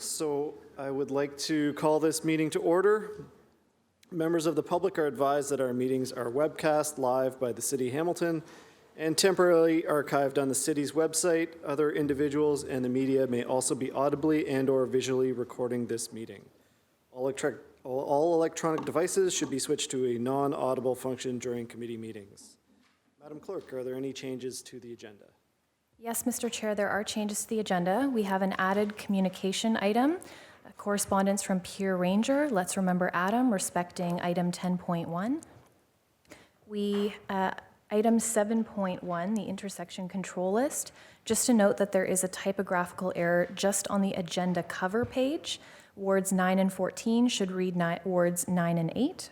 so I would like to call this meeting to order. Members of the public are advised that our meetings are webcast live by the City of Hamilton and temporarily archived on the city's website. Other individuals and the media may also be audibly and/or visually recording this meeting. All electronic devices should be switched to a non-audible function during committee meetings. Madam Clerk, are there any changes to the agenda? Yes, Mr. Chair, there are changes to the agenda. We have an added communication item, a correspondence from Peer Ranger, Let's Remember Adam, respecting item 10.1. Item 7.1, the intersection control list, just to note that there is a typographical error just on the agenda cover page. Wards 9 and 14 should read wards 9 and 8.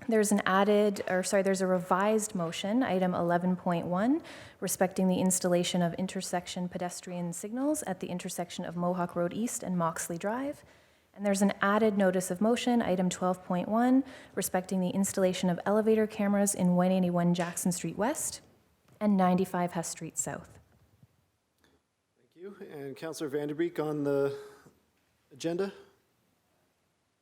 There's a revised motion, item 11.1, respecting the installation of intersection pedestrian signals at the intersection of Mohawk Road East and Moxley Drive. And there's an added notice of motion, item 12.1, respecting the installation of elevator cameras in 181 Jackson Street West and 95 Hess Street South. Thank you. And Councillor Vanderbeek on the agenda.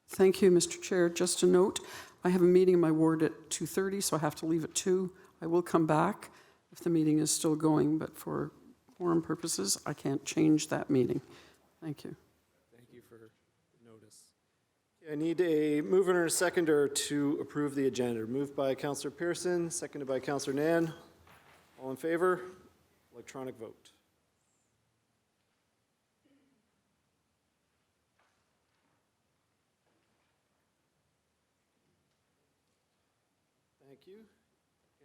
Thank you, Mr. Chair. Just a note, I have a meeting in my ward at 2:30, so I have to leave at 2. I will come back if the meeting is still going, but for quorum purposes, I can't change that meeting. Thank you. Thank you for the notice. I need a mover and a seconder to approve the agenda. Moved by Councillor Pearson, seconded by Councillor Nan. All in favor? Electronic vote. Thank you.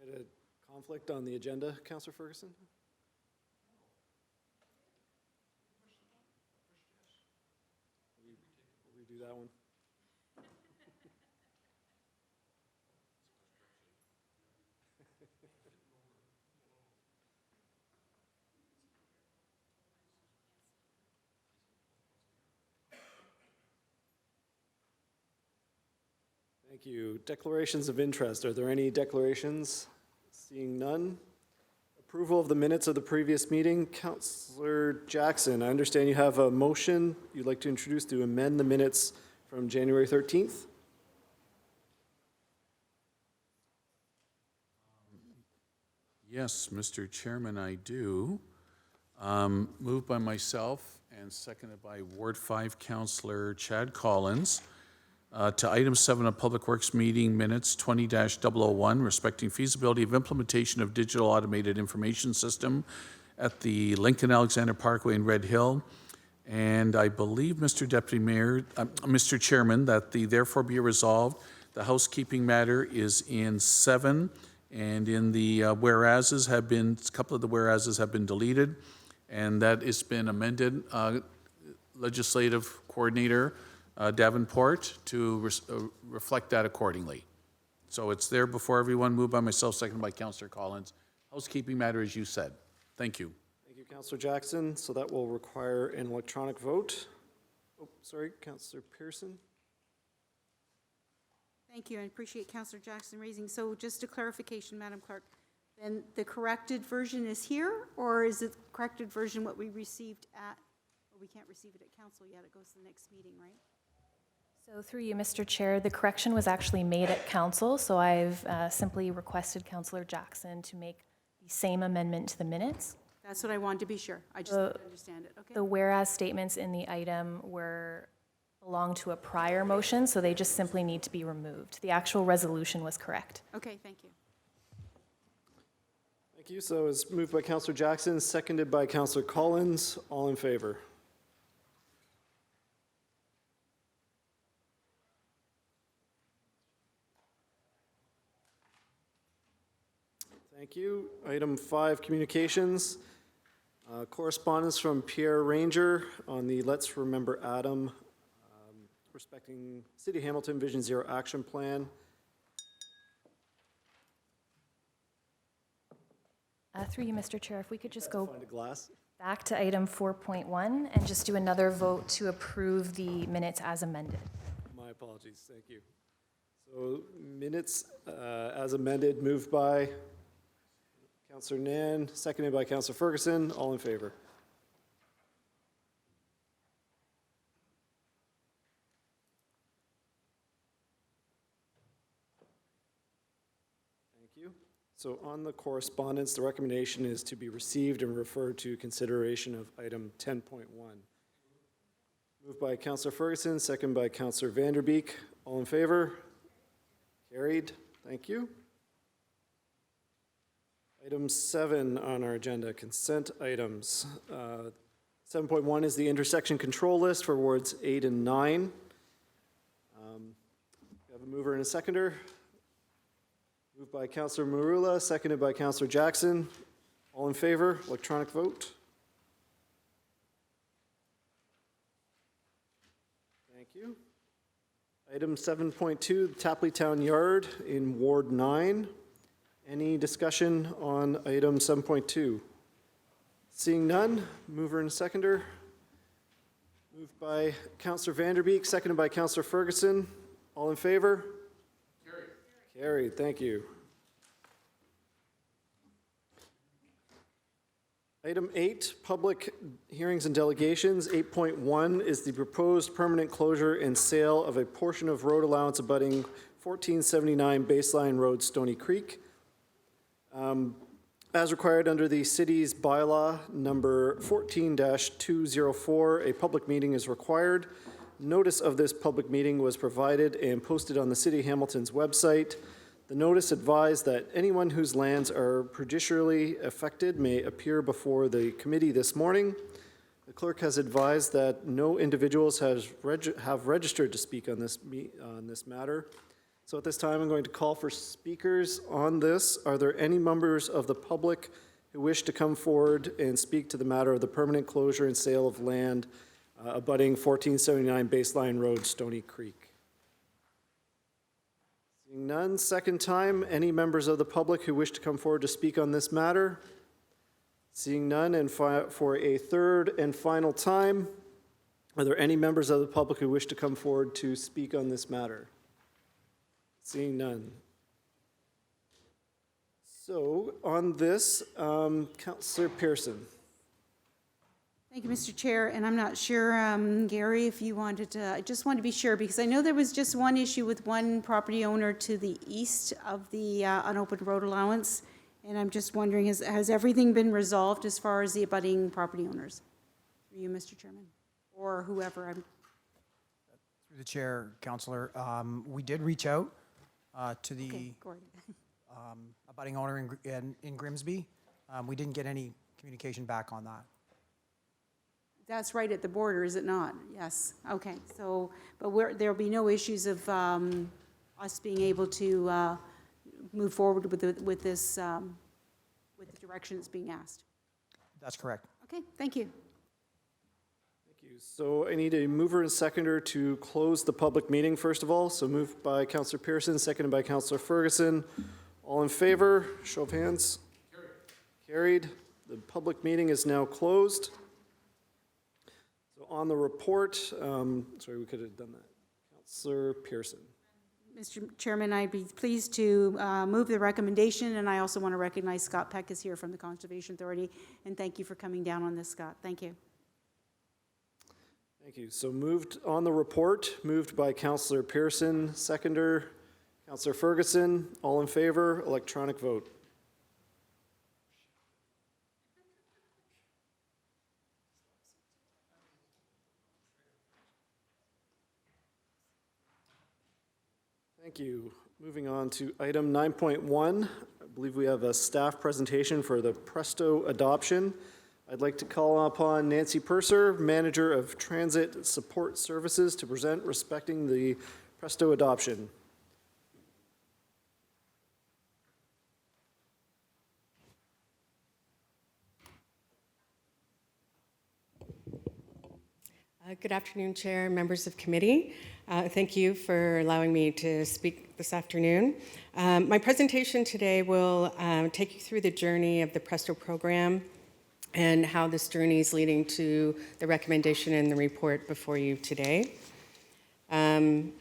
Get a conflict on the agenda, Councillor Ferguson? We'll redo that one. Thank you. Declarations of interest. Are there any declarations? Seeing none. Approval of the minutes of the previous meeting. Councillor Jackson, I understand you have a motion you'd like to introduce to amend the minutes from January 13th. Yes, Mr. Chairman, I do. Moved by myself and seconded by Ward 5 Councillor Chad Collins. To item 7 of Public Works meeting minutes 20-001, respecting feasibility of implementation of digital automated information system at the Lincoln Alexander Parkway in Red Hill. And I believe, Mr. Deputy Mayor, Mr. Chairman, that the therefore be resolved, the housekeeping matter is in 7, and in the whereases have been, a couple of the whereases have been deleted, and that has been amended. Legislative Coordinator Davenport to reflect that accordingly. So it's there before everyone. Moved by myself, seconded by Councillor Collins. Housekeeping matter, as you said. Thank you. Thank you, Councillor Jackson. So that will require an electronic vote. Oh, sorry, Councillor Pearson. Thank you. I appreciate Councillor Jackson raising. So just a clarification, Madam Clerk, then the corrected version is here, or is it the corrected version what we received at, well, we can't receive it at council yet. It goes to the next meeting, right? So through you, Mr. Chair, the correction was actually made at council, so I've simply requested Councillor Jackson to make the same amendment to the minutes. That's what I wanted to be sure. I just didn't understand it. Okay. The whereas statements in the item belong to a prior motion, so they just simply need to be removed. The actual resolution was correct. Okay, thank you. Thank you. So it's moved by Councillor Jackson, seconded by Councillor Collins. All in favor? Thank you. Item 5, communications. Correspondence from Pierre Ranger on the Let's Remember Adam respecting City of Hamilton Vision Zero Action Plan. Through you, Mr. Chair, if we could just go Find a glass. back to item 4.1 and just do another vote to approve the minutes as amended. My apologies. Thank you. So minutes as amended, moved by Councillor Nan, seconded by Councillor Ferguson. All in favor? you. So on the correspondence, the recommendation is to be received and referred to consideration of item 10.1. Moved by Councillor Ferguson, second by Councillor Vanderbeek. All in favor? Carried. Thank you. Item 7 on our agenda, consent items. 7.1 is the intersection control list for wards 8 and 9. We have a mover and a seconder. Moved by Councillor Marula, seconded by Councillor Jackson. All in favor, electronic vote. Thank you. Item 7.2, Tapley Town Yard in Ward 9. Any discussion on item 7.2? Seeing none, mover and seconder. Moved by Councillor Vanderbeek, seconded by Councillor Ferguson. All in favor? Carried. Carried, thank you. Item 8, public hearings and delegations. 8.1 is the proposed permanent closure and sale of a portion of road allowance abutting 1479 Baseline Road, Stony Creek. As required under the city's bylaw number 14-204, a public meeting is required. Notice of this public meeting was provided and posted on the City of Hamilton's website. The notice advised that anyone whose lands are prejudicially affected may appear before the committee this morning. The clerk has advised that no individuals have registered to speak on this matter. So at this time, I'm going to call for speakers on this. Are there any members of the public who wish to come forward and speak to the matter of the permanent closure and sale of land abutting 1479 Baseline Road, Stony Creek? Seeing none, second time, any members of the public who wish to come forward to speak on this matter? Seeing none, and for a third and final time, are there any members of the public who wish to come forward to speak on this matter? Seeing none. So on this, Councillor Pearson. Thank you, Mr. Chair, and I'm not sure, Gary, if you wanted to, I just wanted to be sure, because I know there was just one issue with one property owner to the east of the unopened road allowance, and I'm just wondering, has everything been resolved as far as the abutting property owners? For you, Mr. Chairman, or whoever. Through the chair, Councillor, we did reach out to the Okay, Gordon. abutting owner in Grimsby. We didn't get any communication back on that. That's right at the border, is it not? Yes, okay, so, but there'll be no issues of us being able to move forward with this, with the direction that's being asked. That's correct. Okay, thank you. Thank you. So I need a mover and seconder to close the public meeting, first of all. So moved by Councillor Pearson, seconded by Councillor Ferguson. All in favor, show of hands. Carried. The public meeting is now closed. So on the report, sorry, we could have done that. Councillor Pearson. Mr. Chairman, I'd be pleased to move the recommendation, and I also want to recognize Scott Peck is here from the Conservation Authority, and thank you for coming down on this, Scott. Thank you. Thank you. So moved on the report, moved by Councillor Pearson, seconder, Councillor Ferguson. All in favor, electronic vote. Thank you. Moving on to item 9.1. I believe we have a staff presentation for the Presto adoption. I'd like to call upon Nancy Purser, Manager of Transit Support Services, to present respecting the Presto adoption. Good afternoon, Chair, members of committee. Thank you for allowing me to speak this afternoon. My presentation today will take you through the journey of the Presto program and how this journey is leading to the recommendation in the report before you today. Presto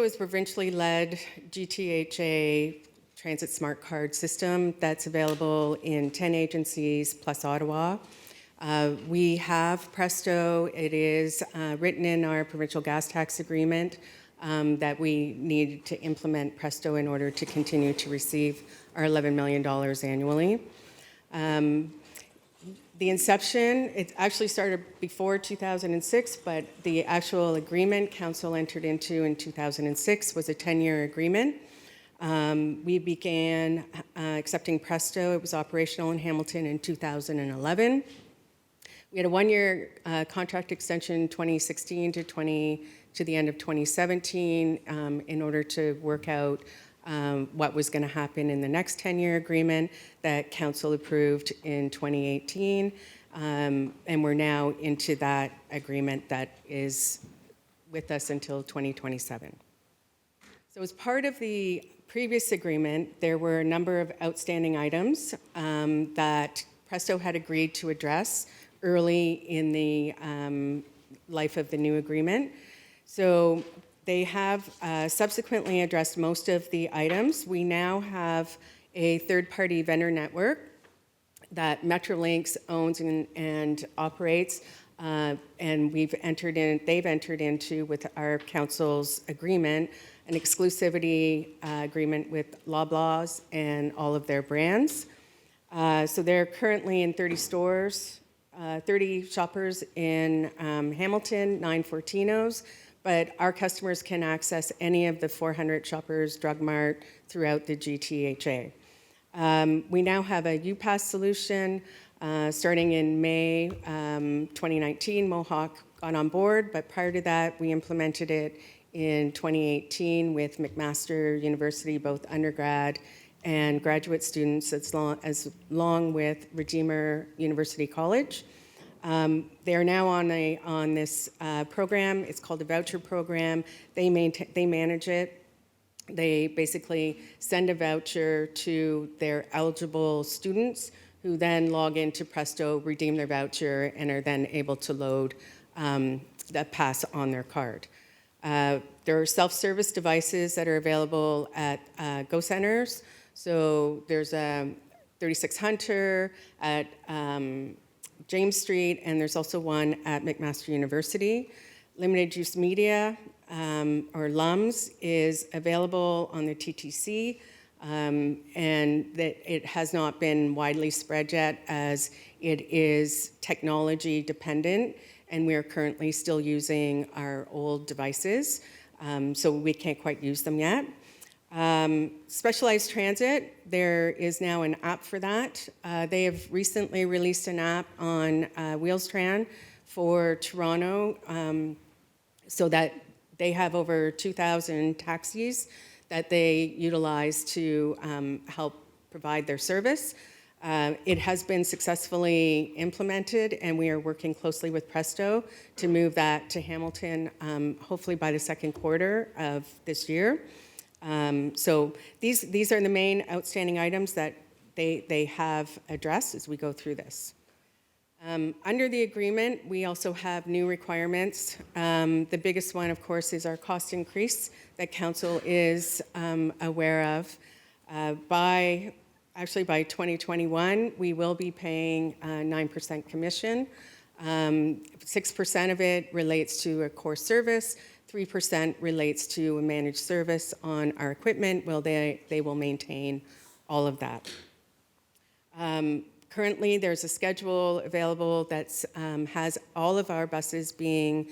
is a provincially led GTHA transit smart card system that's available in 10 agencies plus Ottawa. We have Presto. It is written in our provincial gas tax agreement. that we needed to implement Presto in order to continue to receive our $11 million annually. The inception, it actually started before 2006, but the actual agreement council entered into in 2006 was a 10-year agreement. We began accepting Presto. It was operational in Hamilton in 2011. We had a one-year contract extension 2016 to the end of 2017 in order to work out what was going to happen in the next 10-year agreement that council approved in 2018. And we're now into that agreement that is with us until 2027. So as part of the previous agreement, there were a number of outstanding items that Presto had agreed to address early in the life of the new agreement. So they have subsequently addressed most of the items. We now have a third-party vendor network that Metrolinx owns and operates, and they've entered into with our council's agreement an exclusivity agreement with Loblaws and all of their brands. So they're currently in 30 stores, 30 shoppers in Hamilton, 9 Fortinos, but our customers can access any of the 400 Shoppers Drug Mart throughout the GTHA. We now have a UPass solution. Starting in May 2019, Mohawk got on board, but prior to that, we implemented it in 2018 with McMaster University, both undergrad and graduate students, as long with Redeemer University College. They are now on this program. It's called a voucher program. They manage it. They basically send a voucher to their eligible students who then log into Presto, redeem their voucher, and are then able to load the pass on their card. There are self-service devices that are available at Go Centers. So there's a 36 Hunter at James Street, and there's also one at McMaster University. Limited use media, or LUMS, is available on the TTC, and that it has not been widely spread yet as it is technology dependent, and we are currently still using our old devices, so we can't quite use them yet. Specialized transit, there is now an app for that. They have recently released an app on Wheelstran for Toronto, so that they have over 2,000 taxis that they utilize to help provide their service. It has been successfully implemented, and we are working closely with Presto to move that to Hamilton, hopefully by the second quarter of this year. So these are the main outstanding items that they have addressed as we go through this. Under the agreement, we also have new requirements. The biggest one, of course, is our cost increase that council is aware of. By 2021, we will be paying 9% commission. 6% of it relates to a core service. 3% relates to a managed service on our equipment. Well, they will maintain all of that. Currently, there's a schedule available that has all of our buses being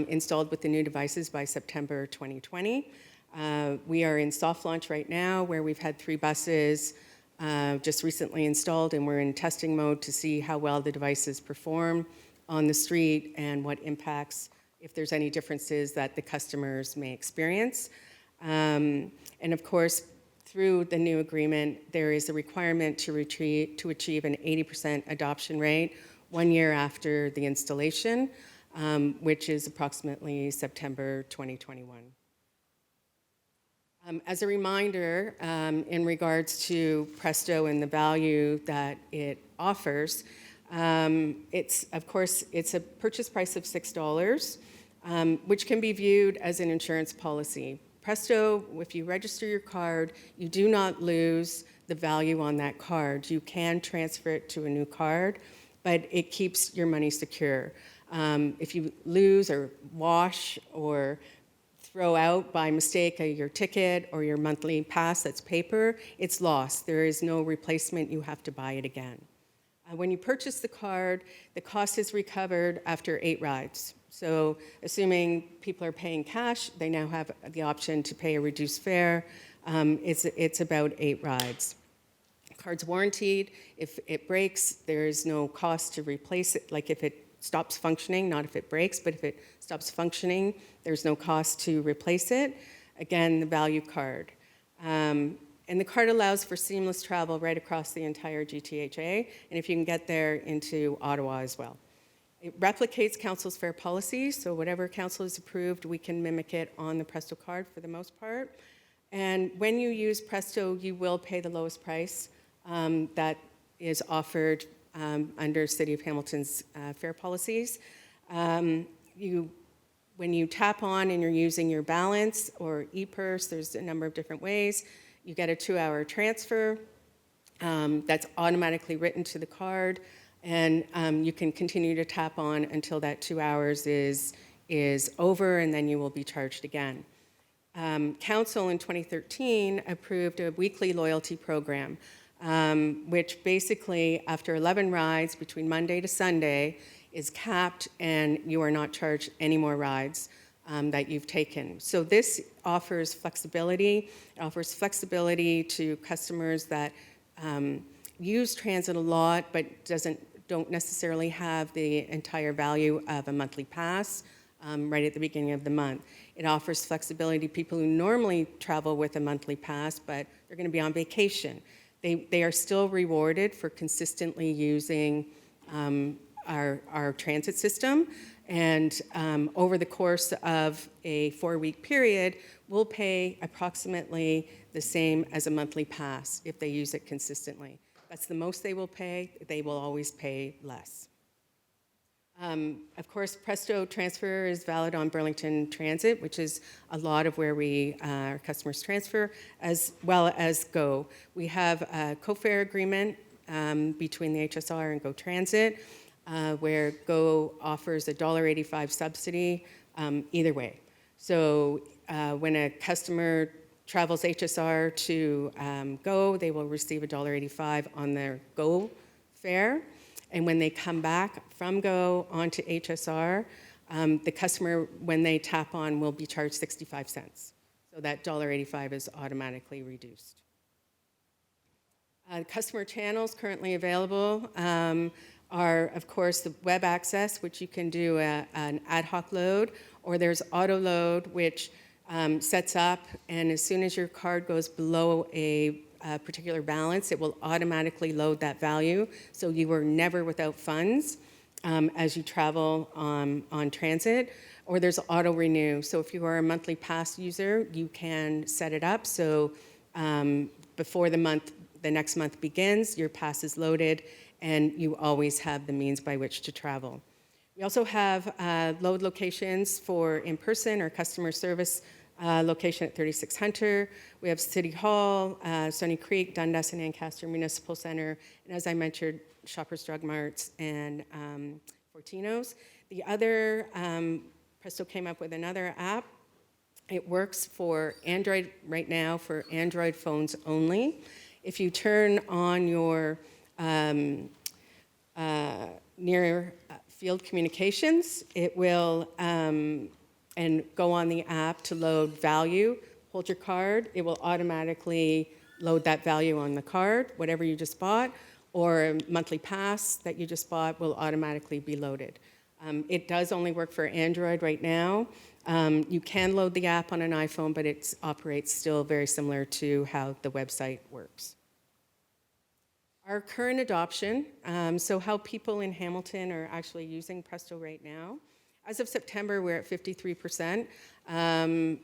installed with the new devices by September 2020. We are in soft launch right now, where we've had 3 buses just recently installed, and we're in testing mode to see how well the devices perform on the street and what impacts, if there's any differences that the customers may experience. And of course, through the new agreement, there is a requirement to achieve an 80% adoption rate 1 year after the installation, which is approximately September 2021. As a reminder, in regards to Presto and the value that it offers, it's a purchase price of $6, which can be viewed as an insurance policy. Presto, if you register your card, you do not lose the value on that card. You can transfer it to a new card, but it keeps your money secure. If you lose or wash or throw out by mistake your ticket or your monthly pass that's paper, it's lost. There is no replacement. You have to buy it again. When you purchase the card, the cost is recovered after 8 rides. So assuming people are paying cash, they now have the option to pay a reduced fare. It's about 8 rides. Card's warranted. If it breaks, there is no cost to replace it. Like if it stops functioning, not if it breaks, but if it stops functioning, there's no cost to replace it. Again, the value card. And the card allows for seamless travel right across the entire GTHA, and if you can get there into Ottawa as well. It replicates council's fare policy, so whatever council has approved, we can mimic it on the Presto card for the most part. And when you use Presto, you will pay the lowest price that is offered under City of Hamilton's fare policies. When you tap on and you're using your balance or ePurse, there's a number of different ways. You get a 2-hour transfer that's automatically written to the card, and you can continue to tap on until that 2 hours is over, and then you will be charged again. Council in 2013 approved a weekly loyalty program, which basically, after 11 rides between Monday to Sunday, is capped, and you are not charged any more rides that you've taken. So this offers flexibility. It offers flexibility to customers that use transit a lot but don't necessarily have the entire value of a monthly pass right at the beginning of the month. It offers flexibility to people who normally travel with a monthly pass, but they're going to be on vacation. They are still rewarded for consistently using our transit system. And over the course of a 4-week period, we'll pay approximately the same as a monthly pass if they use it consistently. That's the most they will pay. They will always pay less. Of course, Presto Transfer is valid on Burlington Transit, which is a lot of where our customers transfer, as well as GO. We have a co-fare agreement between the HSR and GO Transit, where GO offers a $1.85 subsidy either way. So when a customer travels HSR to GO, they will receive $1.85 on their GO fare. And when they come back from GO onto HSR, the customer, when they tap on, will be charged 65 cents. So that $1.85 is automatically reduced. Customer channels currently available are, of course, the web access, which you can do an ad hoc load, or there's auto load, which sets up, and as soon as your card goes below a particular balance, it will automatically load that value, so you are never without funds as you travel on transit. Or there's auto renew, so if you are a monthly pass user, you can set it up so before the next month begins, your pass is loaded, and you always have the means by which to travel. We also have load locations for in-person or customer service location at 36 Hunter. We have City Hall, Stony Creek, Dundas and Ancaster Municipal Center, and as I mentioned, Shoppers Drug Marts and Fortino's. The other, Presto came up with another app. It works for Android right now, for Android phones only. If you turn on your near field communications, it will and go on the app to load value, hold your card, it will automatically load that value on the card, whatever you just bought, or a monthly pass that you just bought will automatically be loaded. It does only work for Android right now. You can load the app on an iPhone, but it operates still very similar to how the website works. Our current adoption, so how people in Hamilton are actually using Presto right now. As of September, we're at 53%,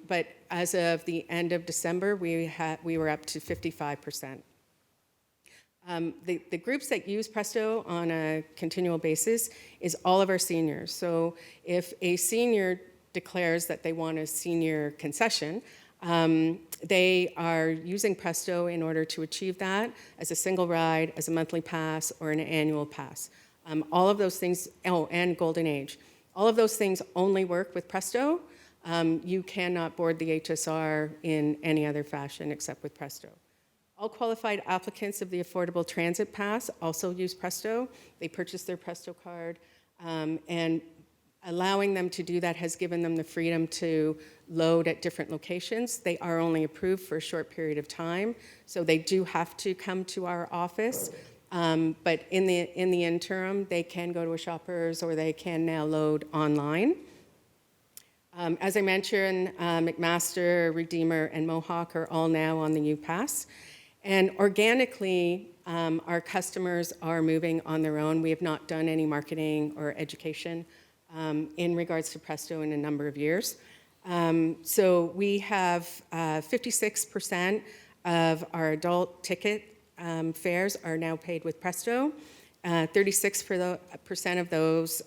but as of the end of December, we were up to 55%. The groups that use Presto on a continual basis is all of our seniors. So if a senior declares that they want a senior concession, they are using Presto in order to achieve that as a single ride, as a monthly pass, or an annual pass. All of those things, and Golden Age. All of those things only work with Presto. you cannot board the HSR in any other fashion except with Presto. All qualified applicants of the Affordable Transit Pass also use Presto. They purchase their Presto card, and allowing them to do that has given them the freedom to load at different locations. They are only approved for a short period of time, so they do have to come to our office. But in the interim, they can go to a Shoppers, or they can now load online. As I mentioned, McMaster, Redeemer, and Mohawk are all now on the UPass. And organically, our customers are moving on their own. We have not done any marketing or education in regards to Presto in a number of years. So we have 56% of our adult ticket fares are now paid with Presto. 36% of those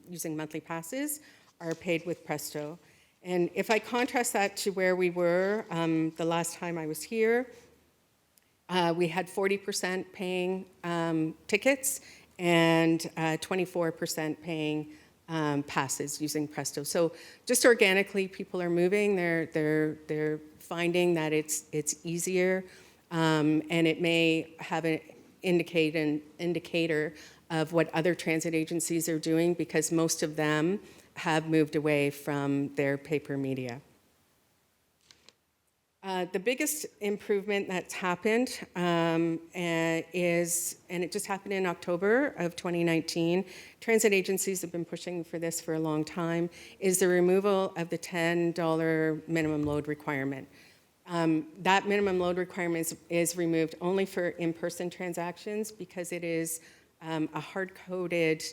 using monthly passes are paid with Presto. And if I contrast that to where we were the last time I was here, we had 40% paying tickets and 24% paying passes using Presto. So just organically, people are moving. They're finding that it's easier, and it may have an indicator of what other transit agencies are doing, because most of them have moved away from their paper media. The biggest improvement that's happened is, and it just happened in October of 2019, transit agencies have been pushing for this for a long time, is the removal of the $10 minimum load requirement. That minimum load requirement is removed only for in-person transactions, because it is a hard-coded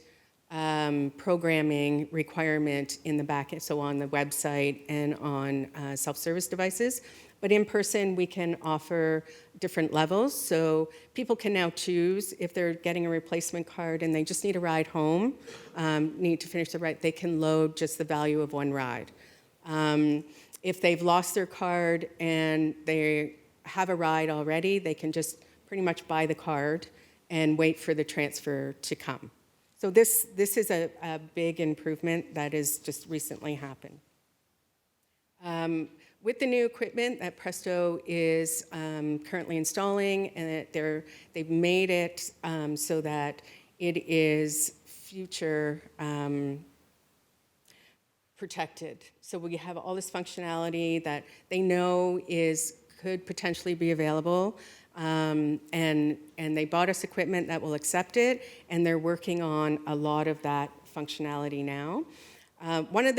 programming requirement in the back end, so on the website and on self-service devices. But in person, we can offer different levels. So people can now choose if they're getting a replacement card and they just need a ride home, need to finish the ride, they can load just the value of one ride. If they've lost their card and they have a ride already, they can just pretty much buy the card and wait for the transfer to come. So this is a big improvement that has just recently happened. With the new equipment that Presto is currently installing, and they've made it so that it is future protected. So we have all this functionality that they know could potentially be available. And they bought us equipment that will accept it, and they're working on a lot of that functionality now. One of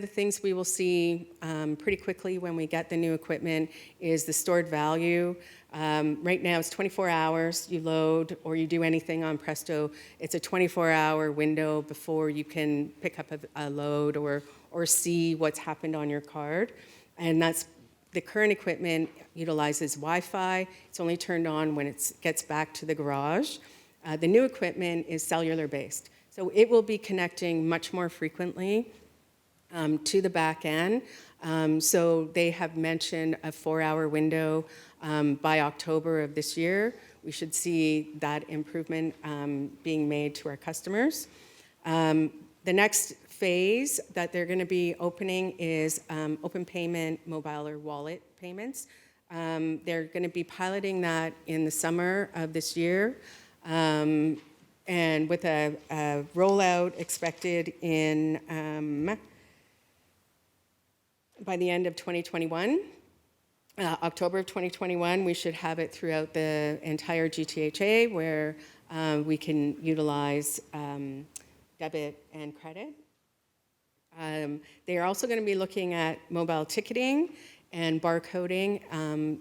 the things we will see pretty quickly when we get the new equipment is the stored value. Right now it's 24 hours you load or you do anything on Presto. It's a 24-hour window before you can pick up a load or see what's happened on your card. And that's the current equipment utilizes Wi-Fi. It's only turned on when it gets back to the garage. The new equipment is cellular-based. So it will be connecting much more frequently to the back end. So they have mentioned a 4-hour window by October of this year. We should see that improvement being made to our customers. The next phase that they're going to be opening is open payment, mobile or wallet payments. They're going to be piloting that in the summer of this year. And with a rollout expected in by the end of 2021, October of 2021, we should have it throughout the entire GTHA, where we can utilize debit and credit. They are also going to be looking at mobile ticketing and barcoding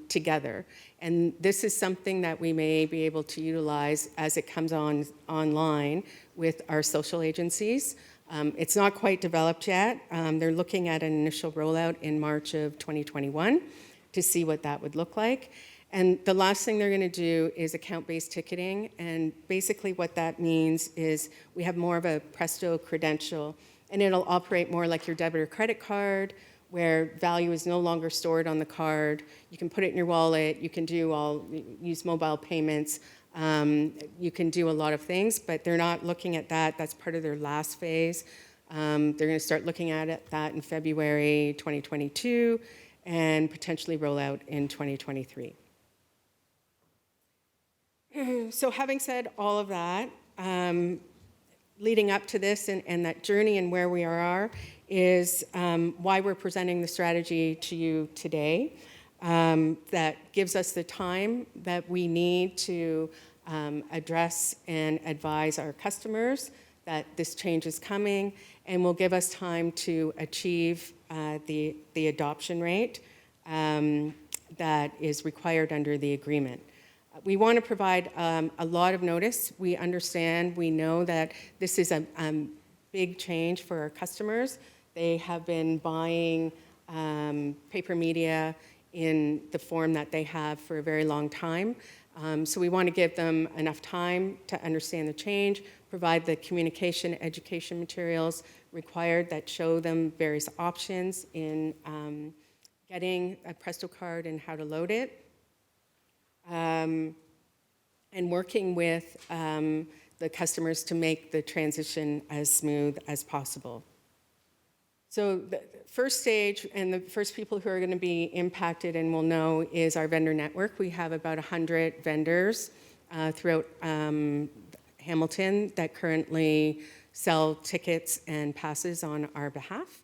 together. And this is something that we may be able to utilize as it comes online with our social agencies. It's not quite developed yet. They're looking at an initial rollout in March of 2021 to see what that would look like. And the last thing they're going to do is account-based ticketing. And basically what that means is we have more of a Presto credential, and it'll operate more like your debit or credit card, where value is no longer stored on the card. You can put it in your wallet, you can use mobile payments, you can do a lot of things, but they're not looking at that. That's part of their last phase. They're going to start looking at that in February 2022 and potentially roll out in 2023. So having said all of that, leading up to this and that journey and where we are is why we're presenting the strategy to you today. That gives us the time that we need to address and advise our customers that this change is coming, and will give us time to achieve the adoption rate that is required under the agreement. We want to provide a lot of notice. We understand, we know that this is a big change for our customers. They have been buying paper media in the form that they have for a very long time. So we want to give them enough time to understand the change, provide the communication, education materials required that show them various options in getting a Presto card and how to load it. And working with the customers to make the transition as smooth as possible. So the first stage and the first people who are going to be impacted and will know is our vendor network. We have about 100 vendors throughout Hamilton that currently sell tickets and passes on our behalf.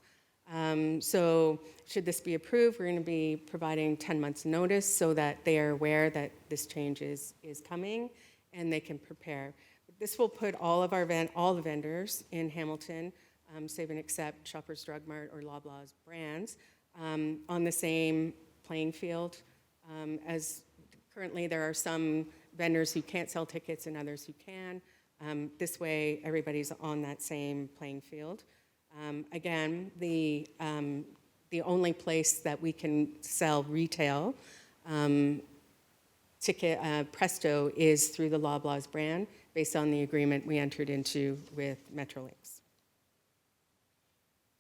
So should this be approved, we're going to be providing 10 months notice so that they are aware that this change is coming and they can prepare. This will put all of all the vendors in Hamilton, save and except Shoppers Drug Mart or Loblaws brands, on the same playing field. As currently there are some vendors who can't sell tickets and others who can. This way everybody's on that same playing field. Again, the only place that we can sell retail ticket Presto is through the Loblaws brand, based on the agreement we entered into with Metrolinx.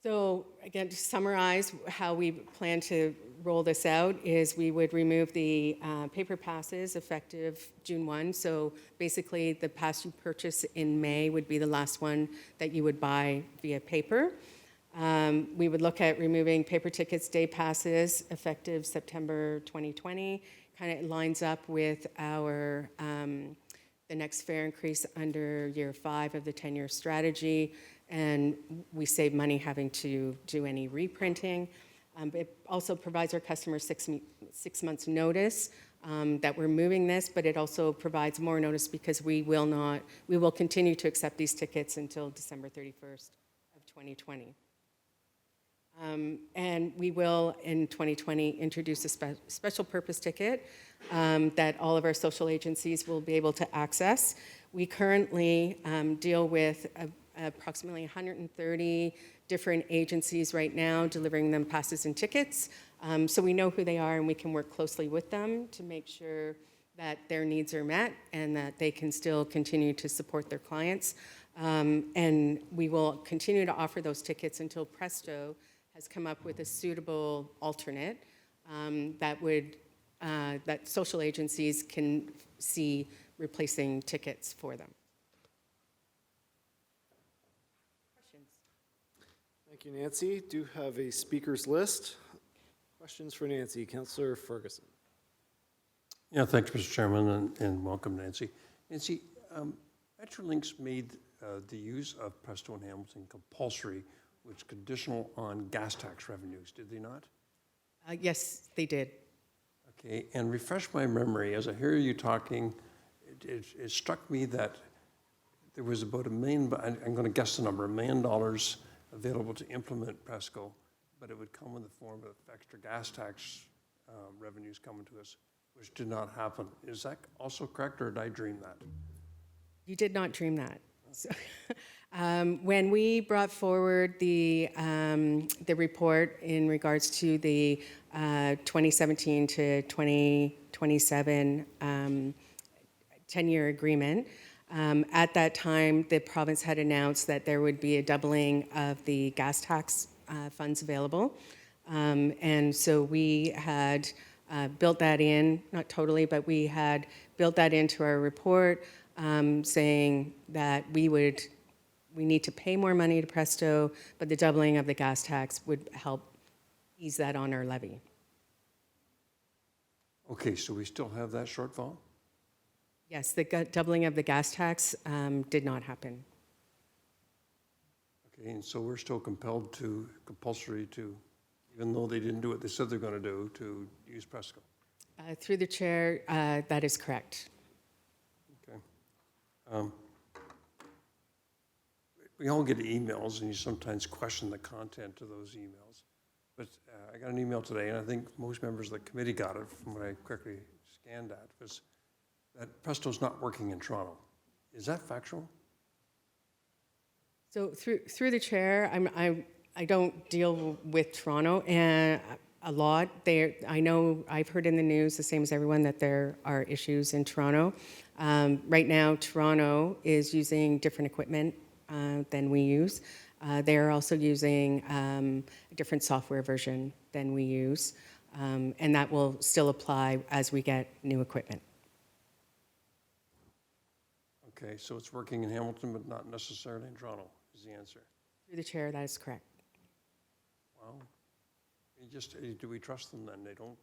So again, to summarize how we plan to roll this out is we would remove the paper passes effective June 1. So basically the pass you purchase in May would be the last one that you would buy via paper. We would look at removing paper tickets, day passes effective September 2020. Kind of lines up with our the next fare increase under year 5 of the 10-year strategy. And we save money having to do any reprinting. It also provides our customers 6 months notice that we're moving this, but it also provides more notice because we will continue to accept these tickets until December 31st of 2020. And we will, in 2020, introduce a special purpose ticket that all of our social agencies will be able to access. We currently deal with approximately 130 different agencies right now, delivering them passes and tickets. So we know who they are and we can work closely with them to make sure that their needs are met and that they can still continue to support their clients. And we will continue to offer those tickets until Presto has come up with a suitable alternate that social agencies can see replacing tickets for them. Questions? Thank you, Nancy. Do have a speakers list. Questions for Nancy? Councillor Ferguson. Yeah, thanks, Mr. Chairman, and welcome, Nancy. Nancy, Metrolinx made the use of Presto in Hamilton compulsory, which is conditional on gas tax revenues, did they not? Yes, they did. Okay, and refresh my memory, as I hear you talking, it struck me that there was about $1 million, I'm going to guess the number, $1 million available to implement Presto, but it would come in the form of extra gas tax revenues coming to us, which did not happen. Is that also correct, or did I dream that? You did not dream that. So, when we brought forward the report in regards to the 2017 to 2027 10-year agreement, at that time, the province had announced that there would be a doubling of the gas tax funds available. And so we had built that in, not totally, but we had built that into our report, saying that we would we need to pay more money to Presto, but the doubling of the gas tax would help ease that on our levy. Okay, so we still have that shortfall? Yes, the doubling of the gas tax did not happen. Okay, and so we're still compulsory to, even though they didn't do what they said they're going to do, to use Presco? Through the chair, that is correct. Okay. We all get emails, and you sometimes question the content of those emails. But I got an email today, and I think most members of the committee got it from what I quickly scanned at, was that Presto's not working in Toronto. Is that factual? So through the chair, I don't deal with Toronto and a lot. I know I've heard in the news, the same as everyone, that there are issues in Toronto. Right now, Toronto is using different equipment than we use. They are also using a different software version than we use, and that will still apply as we get new equipment. Okay, so it's working in Hamilton, but not necessarily in Toronto, is the answer. Through the chair, that is correct. Well, do we trust them then? They don't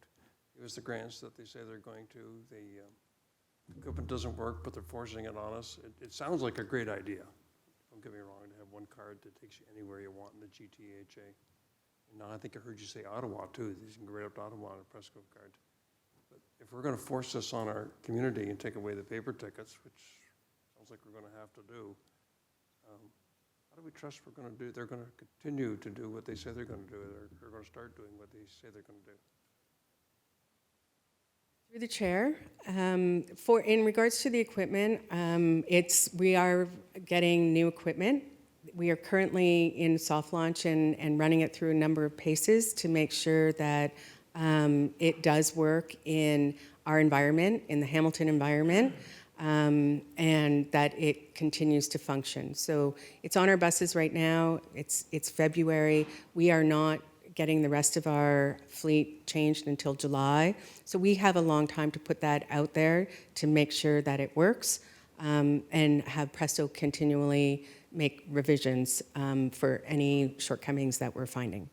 give us the grants that they say they're going to. The equipment doesn't work, but they're forcing it on us. It sounds like a great idea. Don't get me wrong, to have one card that takes you anywhere you want in the GTHA. And now I think I heard you say Ottawa too. You can go right up to Ottawa on a Presco card. But if we're going to force this on our community and take away the paper tickets, which sounds like we're going to have to do, how do we trust they're going to continue to do what they say they're going to do, or they're going to start doing what they say they're going to do? Through the chair, in regards to the equipment, we are getting new equipment. We are currently in soft launch and running it through a number of paces to make sure that it does work in our environment, in the Hamilton environment, and that it continues to function. So it's on our buses right now. It's February. We are not getting the rest of our fleet changed until July. So we have a long time to put that out there to make sure that it works, and have Presto continually make revisions for any shortcomings that we're finding.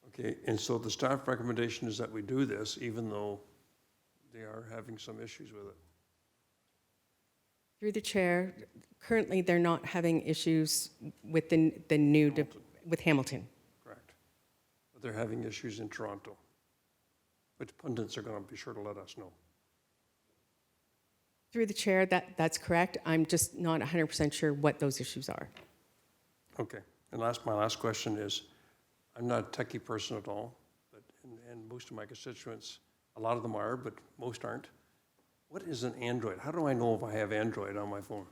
Okay, and so the staff recommendation is that we do this, even though they are having some issues with it. Through the chair, currently they're not having issues with with Hamilton. Correct. But they're having issues in Toronto, which pundits are going to be sure to let us know. Through the chair, that's correct. I'm just not 100% sure what those issues are. Okay, and my last question is, I'm not a techie person at all, but and most of my constituents, a lot of them are, but most aren't. What is an Android? How do I know if I have Android on my phone?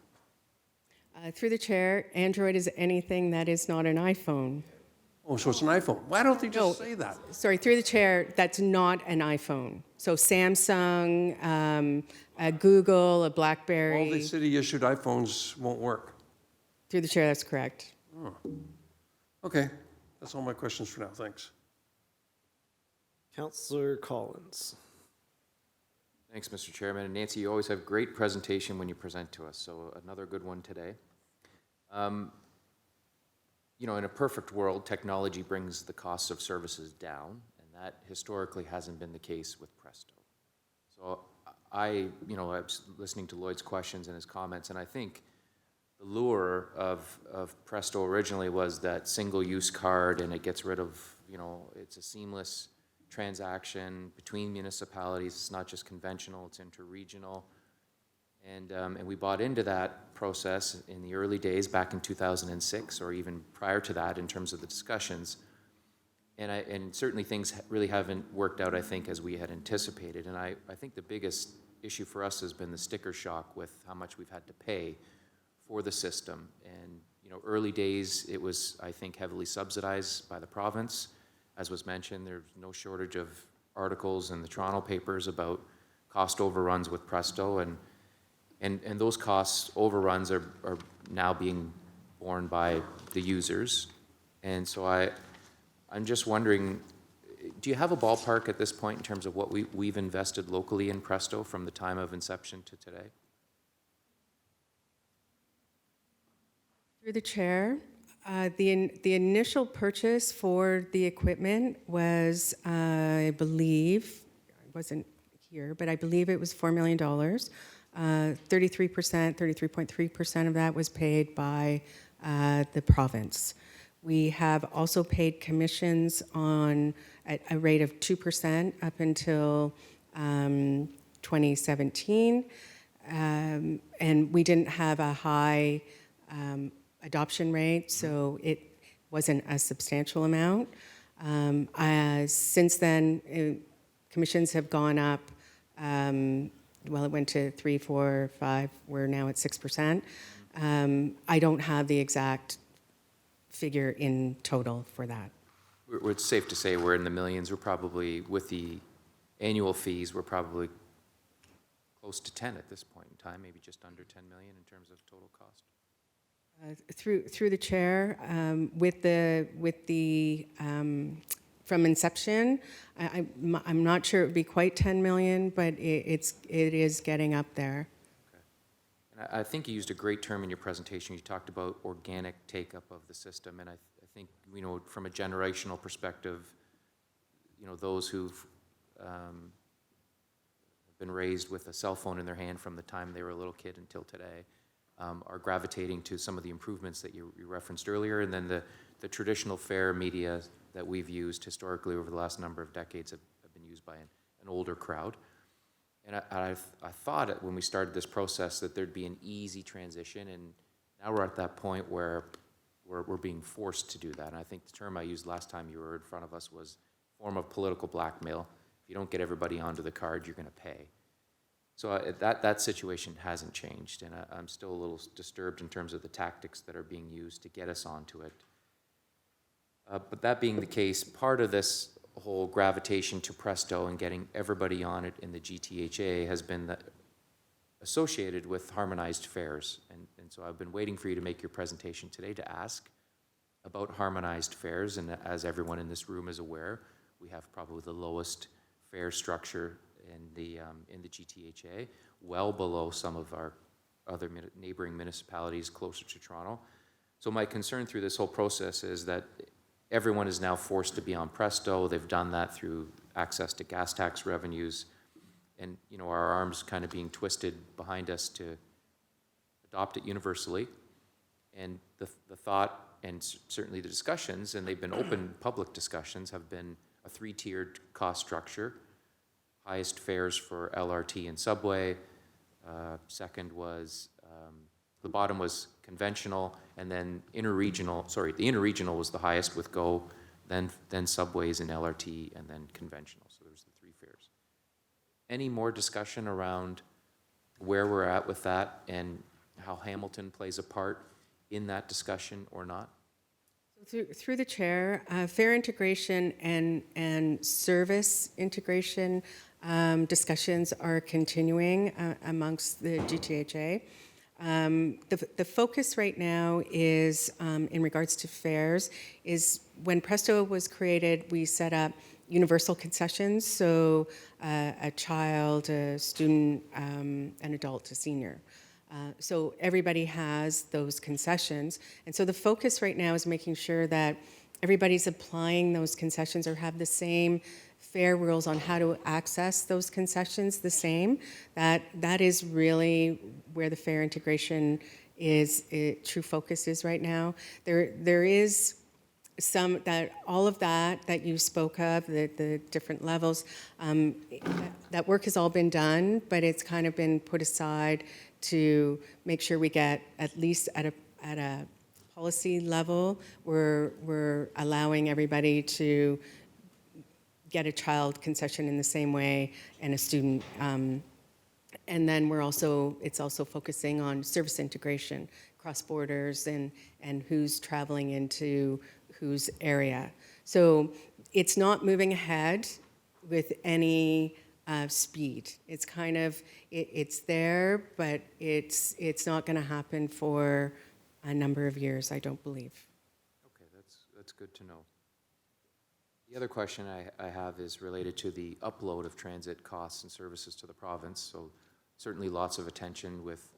Through the chair, Android is anything that is not an iPhone. Oh, so it's an iPhone. Why don't they just say that? Sorry, through the chair, that's not an iPhone. So Samsung, a Google, a BlackBerry. All the city-issued iPhones won't work. Through the chair, that's correct. Okay, that's all my questions for now. Thanks. Councillor Collins. Thanks, Mr. Chairman. And Nancy, you always have great presentation when you present to us, so another good one today. You know, in a perfect world, technology brings the cost of services down, and that historically hasn't been the case with Presto. So I was listening to Lloyd's questions and his comments, and I think the lure of Presto originally was that single-use card, and it gets rid of, it's a seamless transaction between municipalities. It's not just conventional, it's interregional. And we bought into that process in the early days back in 2006, or even prior to that in terms of the discussions. And certainly things really haven't worked out, I think, as we had anticipated. And I think the biggest issue for us has been the sticker shock with how much we've had to pay for the system. And, early days, it was, I think, heavily subsidized by the province. As was mentioned, there's no shortage of articles in the Toronto papers about cost overruns with Presto, and those cost overruns are now being borne by the users. And so I'm just wondering, do you have a ballpark at this point in terms of what we've invested locally in Presto from the time of inception to today? Through the chair, the initial purchase for the equipment was, I believe, I wasn't here, but I believe it was $4 million. 33%, 33.3% of that was paid by the province. We have also paid commissions at a rate of 2% up until 2017. And we didn't have a high adoption rate, so it wasn't a substantial amount. Since then, commissions have gone up. It went to 3, 4, 5. We're now at 6%. I don't have the exact figure in total for that. It's safe to say we're in the millions. We're probably, with the annual fees, we're probably close to 10 at this point in time, maybe just under 10 million in terms of total cost. Through the chair, from inception, I'm not sure it would be quite 10 million, but it is getting up there. And I think you used a great term in your presentation. You talked about organic take-up of the system, and I think, you know, from a generational perspective, you know, those who've been raised with a cell phone in their hand from the time they were a little kid until today are gravitating to some of the improvements that you referenced earlier, and then the traditional fare media that we've used historically over the last number of decades have been used by an older crowd. And I thought when we started this process that there'd be an easy transition, and now we're at that point where we're being forced to do that. And I think the term I used last time you were in front of us was form of political blackmail. If you don't get everybody onto the card, you're going to pay. So that situation hasn't changed, and I'm still a little disturbed in terms of the tactics that are being used to get us onto it. But that being the case, part of this whole gravitation to Presto and getting everybody on it in the GTHA has been associated with harmonized fares. And so I've been waiting for you to make your presentation today to ask about harmonized fares. And as everyone in this room is aware, we have probably the lowest fare structure in the GTHA, well below some of our other neighboring municipalities closer to Toronto. So my concern through this whole process is that everyone is now forced to be on Presto. They've done that through access to gas tax revenues, and you know, our arms kind of being twisted behind us to adopt it universally. And the thought, and certainly the discussions, and they've been open public discussions, have been a 3-tiered cost structure. Highest fares for LRT and subway. Second was, the bottom was conventional, and then the interregional was the highest with GO, then subways and LRT, and then conventional. So there's the 3 fares. Any more discussion around where we're at with that and how Hamilton plays a part in that discussion or not? Through the chair, fare integration and service integration discussions are continuing amongst the GTHA. The focus right now is, in regards to fares, is when Presto was created, we set up universal concessions, so a child, a student, an adult, a senior. So everybody has those concessions. And so the focus right now is making sure that everybody's applying those concessions or have the same fare rules on how to access those concessions the same. That is really where the fare integration true focus is right now. There is some all of that you spoke of, the different levels, that work has all been done, but it's kind of been put aside to make sure we get, at least at a policy level, we're allowing everybody to get a child concession in the same way and a student. And then it's also focusing on service integration, cross borders, and who's traveling into whose area. So it's not moving ahead with any speed. It's kind of, it's there, but it's not going to happen for a number of years, I don't believe. Okay, that's good to know. The other question I have is related to the upload of transit costs and services to the province. So certainly lots of attention with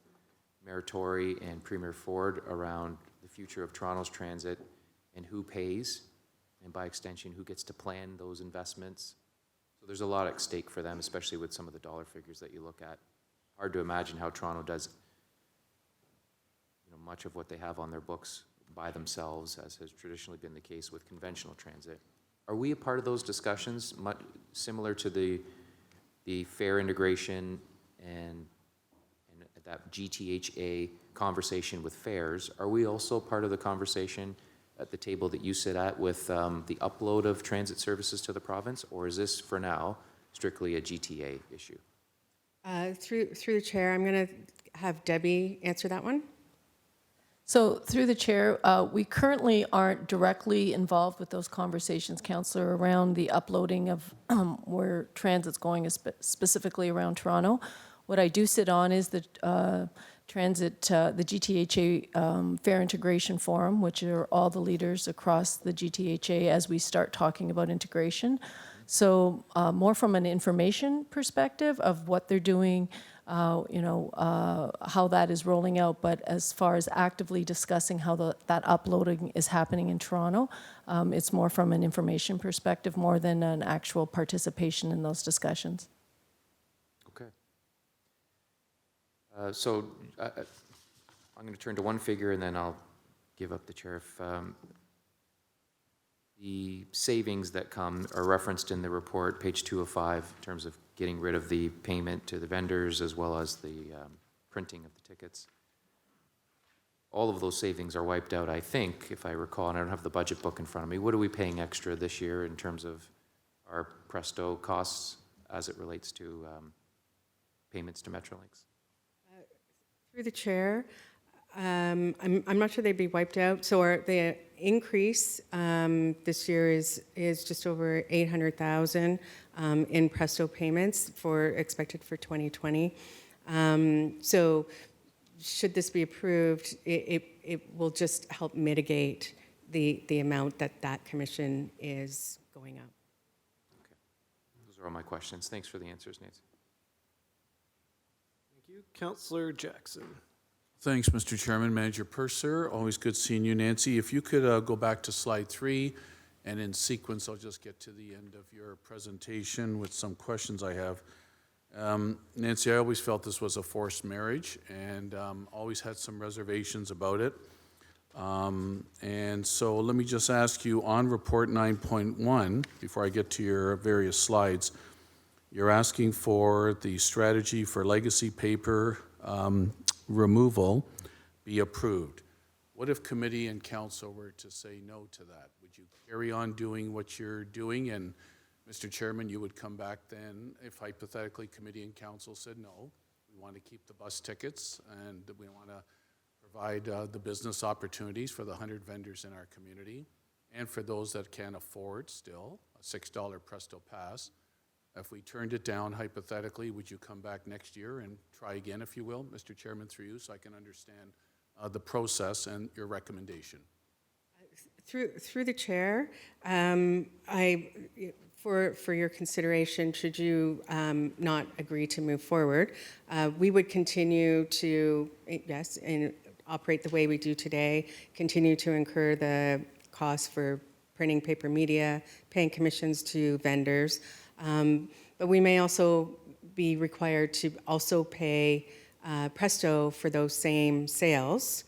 Mayor Tory and Premier Ford around the the future of Toronto's transit and who pays, and by extension, who gets to plan those investments. So there's a lot at stake for them, especially with some of the dollar figures that you look at. Hard to imagine how Toronto does, much of what they have on their books by themselves, as has traditionally been the case with conventional transit. Are we a part of those discussions, much similar to the fare integration and that GTHA conversation with fares? Are we also part of the conversation at the table that you sit at with the upload of transit services to the province, or is this, for now, strictly a GTA issue? Through the chair, I'm going to have Debbie answer that one. So through the chair, we currently aren't directly involved with those conversations, Councillor, around the uploading of where transit's going, specifically around Toronto. What I do sit on is the transit, the GTHA Fare Integration Forum, which are all the leaders across the GTHA as we start talking about integration. So more from an information perspective of what they're doing, how that is rolling out, but as far as actively discussing how that uploading is happening in Toronto, it's more from an information perspective more than an actual participation in those discussions. Okay. So I'm going to turn to one figure and then I'll give up the chair. If, the savings that come are referenced in the report, page 205, in terms of getting rid of the payment to the vendors as well as the printing of the tickets. All of those savings are wiped out, I think, if I recall, and I don't have the budget book in front of me. What are we paying extra this year in terms of our Presto costs as it relates to payments to Metrolinx? Through the chair, I'm not sure they'd be wiped out. So the increase this year is just over 800,000 in Presto payments expected for 2020. So should this be approved, it will just help mitigate the amount that commission is going up. Okay. Those are all my questions. Thanks for the answers, Nancy. Thank you. Councillor Jackson. Thanks, Mr. Chairman. Manager Purser, always good seeing you. Nancy, if you could go back to slide 3, and in sequence, I'll just get to the end of your presentation with some questions I have. Nancy, I always felt this was a forced marriage and always had some reservations about it. And so let me just ask you, on report 9.1, before I get to your various slides, you're asking for the strategy for legacy paper removal be approved. What if committee and council were to say no to that? Would you carry on doing what you're doing? And Mr. Chairman, you would come back then if hypothetically committee and council said no, we want to keep the bus tickets and we want to provide the business opportunities for the 100 vendors in our community and for those that can afford still a $6 Presto Pass. If we turned it down hypothetically, would you come back next year and try again, if you will, Mr. Chairman, through you, so I can understand the process and your recommendation? Through the chair, for your consideration, should you not agree to move forward, we would continue to, yes, and operate the way we do today, continue to incur the costs for printing paper media, paying commissions to vendors, but we may also be required to also pay Presto for those same sales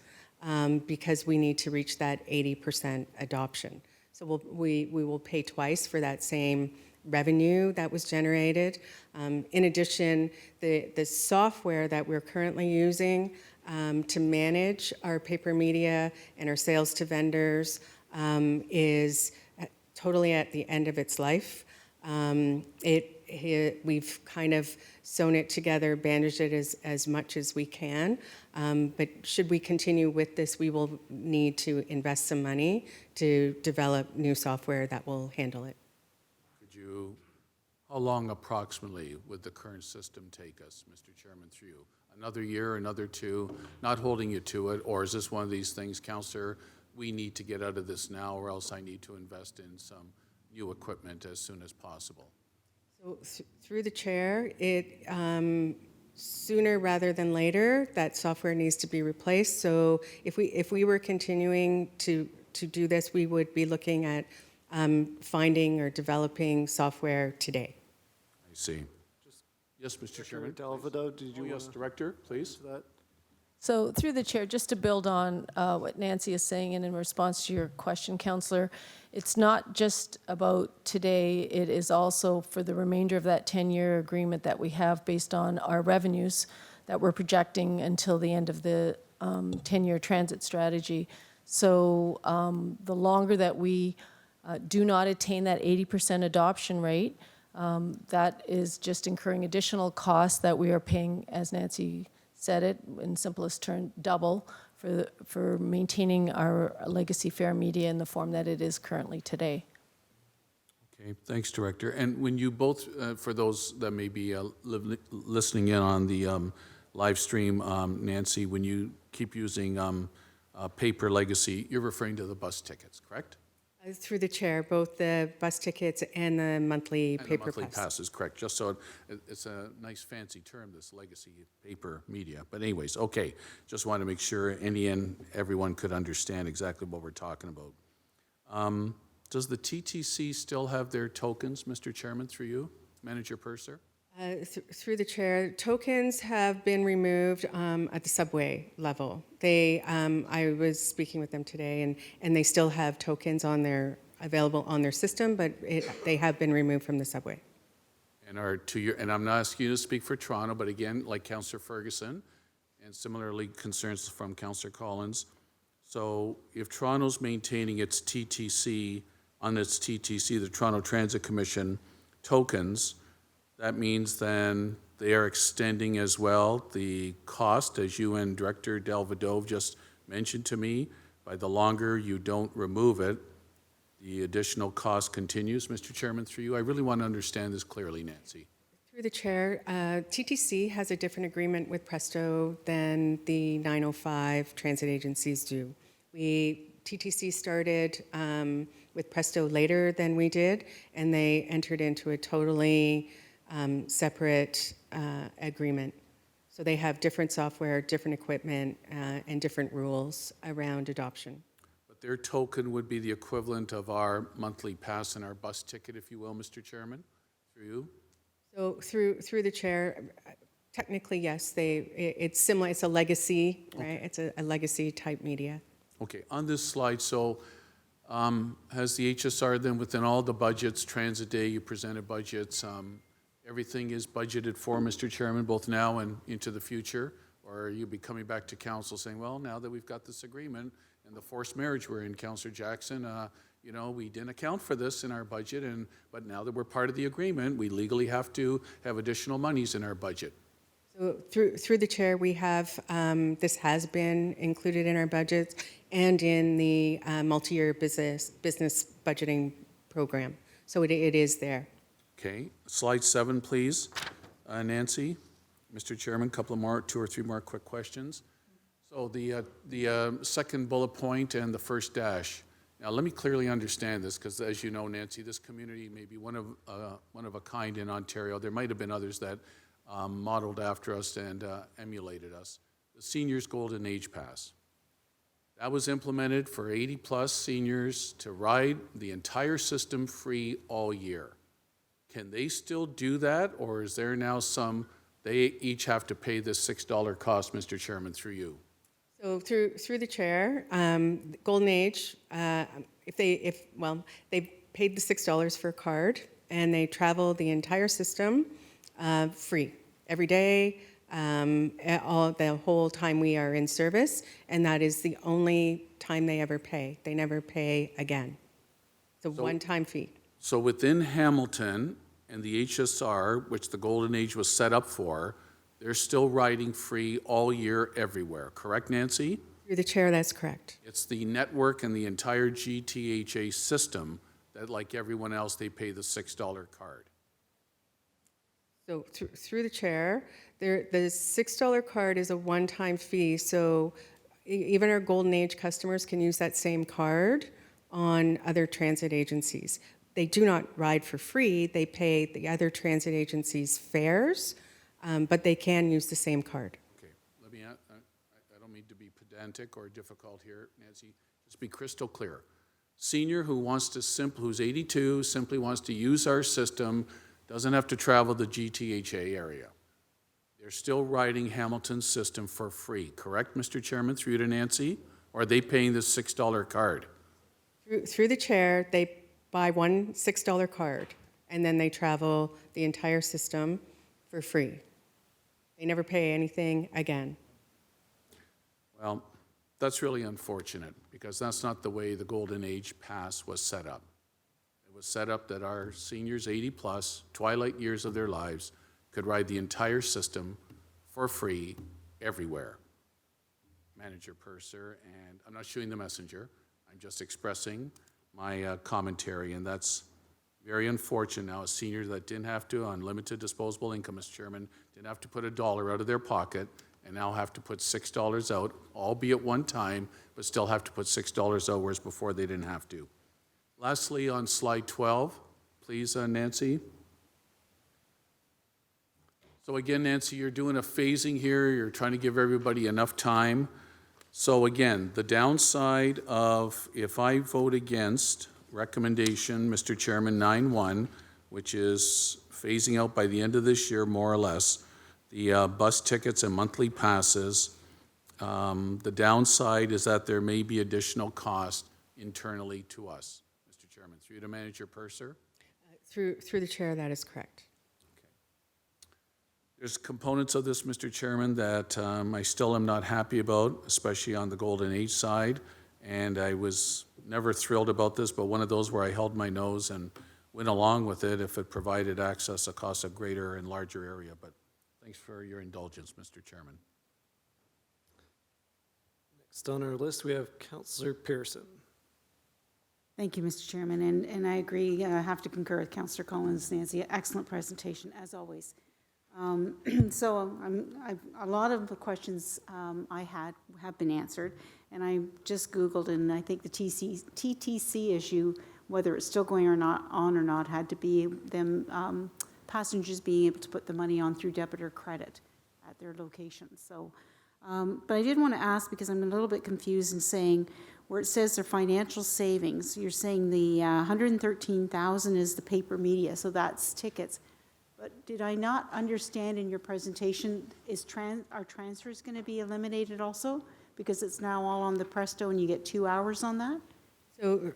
because we need to reach that 80% adoption. So we will pay twice for that same revenue that was generated. In addition, the software that we're currently using to manage our paper media and our sales to vendors is totally at the end of its life. We've kind of sewn it together, bandaged it as much as we can. But should we continue with this, we will need to invest some money to develop new software that will handle it. How long approximately would the current system take us, Mr. Chairman, through you? Another year, another 2, not holding you to it, or is this one of these things, Councillor, we need to get out of this now or else I need to invest in some new equipment as soon as possible? So through the chair, sooner rather than later, that software needs to be replaced. So if we were continuing to do this, we would be looking at finding or developing software today. I see. Yes, Mr. Chairman. Delvedo, did you Oh, yes, want Director, please. that? So through the chair, just to build on what Nancy is saying and in response to your question, Councillor, it's not just about today, it is also for the remainder of that 10-year agreement that we have based on our revenues that we're projecting until the end of the 10-year transit strategy. So the longer that we do not attain that 80% adoption rate, that is just incurring additional costs that we are paying, as Nancy said it, in simplest term, double for maintaining our legacy fare media in the form that it is currently today. Okay, thanks, Director. And when you both, for those that may be listening in on the live stream, Nancy, when you keep using paper legacy, you're referring to the bus tickets, correct? Through the chair, both the bus tickets and the monthly And the paper monthly pass. passes, correct, just so, it's a nice fancy term, this legacy paper media. But anyways, okay, just want to make sure any and everyone could understand exactly what we're talking about. Does the TTC still have their tokens, Mr. Chairman, through you, Manager Purser? Through the chair, tokens have been removed at the subway level. They, I was speaking with them today, and they still have tokens available on their system, but they have been removed from the subway. And and I'm not asking you to speak for Toronto, but again, like Councillor Ferguson, and similarly concerns from Councillor Collins. So if Toronto's maintaining its TTC, on its TTC, the Toronto Transit Commission tokens, that means then they are extending as well the cost, as you and Director Delvedo just mentioned to me. By the longer you don't remove it, the additional cost continues. Mr. Chairman, through you, I really want to understand this clearly, Nancy. Through the chair, TTC has a different agreement with Presto than the 905 transit agencies do. TTC started with Presto later than we did, and they entered into a totally separate agreement. So they have different software, different equipment, and different rules around adoption. But their token would be the equivalent of our monthly pass and our bus ticket, if you will, Mr. Chairman, through you? So through the chair, technically, yes, it's similar, it's a legacy, right? It's a legacy type media. Okay, on this slide, so has the HSR then, within all the budgets, Transit Day, you presented budgets, everything is budgeted for, Mr. Chairman, both now and into the future? Or are you be coming back to council saying, well, now that we've got this agreement and the forced marriage we're in, Councillor Jackson, you know, we didn't account for this in our budget, but now that we're part of the agreement, we legally have to have additional monies in our budget. So through the chair, we have, this has been included in our budgets and in the multi-year business budgeting program. So it is there. Okay, slide 7, please. Nancy, Mr. Chairman, couple of more, 2 or 3 more quick questions. So the second bullet point and the first dash. Now, let me clearly understand this, because as you know, Nancy, this community may be one of a kind in Ontario. There might have been others that modeled after us and emulated us. The Seniors Golden Age Pass. That was implemented for 80-plus seniors to ride the entire system free all year. Can they still do that, or is there now they each have to pay this $6 cost, Mr. Chairman, through you? So through the chair, Golden Age, they paid the $6 for a card, and they travel the entire system free every day, the whole time we are in service, and that is the only time they ever pay. They never pay again. It's a one-time fee. So within Hamilton and the HSR, which the Golden Age was set up for, they're still riding free all year everywhere, correct, Nancy? Through the chair, that's correct. It's the network and the entire GTHA system that, like everyone else, they pay the $6 card. So through the chair, the $6 card is a one-time fee, so even our Golden Age customers can use that same card on other transit agencies. They do not ride for free, they pay the other transit agencies' fares, but they can use the same card. Okay, let me, I don't mean to be pedantic or difficult here, Nancy, just be crystal clear. Senior who wants to who's 82, simply wants to use our system, doesn't have to travel the GTHA area. They're still riding Hamilton's system for free, correct, Mr. Chairman, through you to Nancy? Or are they paying the $6 card? Through the chair, they buy one $6 card, and then they travel the entire system for free. They never pay anything again. Well, that's really unfortunate, because that's not the way the Golden Age Pass was set up. It was set up that our seniors, 80-plus, twilight years of their lives, could ride the entire system for free everywhere. Manager Purser, and I'm not shooting the messenger, I'm just expressing my commentary, and that's very unfortunate. Now, a senior that didn't have to, on limited disposable income, Mr. Chairman, didn't have to put $1 out of their pocket, and now have to put $6 out, albeit one time, but still have to put $6 out, whereas before they didn't have to. Lastly, on slide 12, please, Nancy. So again, Nancy, you're doing a phasing here. You're trying to give everybody enough time. So again, the downside of, if I vote against recommendation, Mr. Chairman, 9-1, which is phasing out by the end of this year, more or less, the bus tickets and monthly passes, the downside is that there may be additional cost internally to us. Mr. Chairman, through you to Manager Purser. Through the chair, that is correct. There's components of this, Mr. Chairman, that I still am not happy about, especially on the Golden Age side. And I was never thrilled about this, but one of those where I held my nose and went along with it if it provided access across a greater and larger area. But thanks for your indulgence, Mr. Chairman. Next on our list, we have Councillor Pearson. Thank you, Mr. Chairman, and I agree, I have to concur with Councillor Collins, Nancy. Excellent presentation, as always. So a lot of the questions I had have been answered, and I just Googled, and I think the TTC issue, whether it's still going or not, had to be them passengers being able to put the money on through debit or credit at their locations. So, but I did want to ask, because I'm a little bit confused in saying where it says their financial savings, you're saying the 113,000 is the paper media, so that's tickets. But did I not understand in your presentation, are transfers going to be eliminated also? Because it's now all on the Presto and you get 2 hours on that?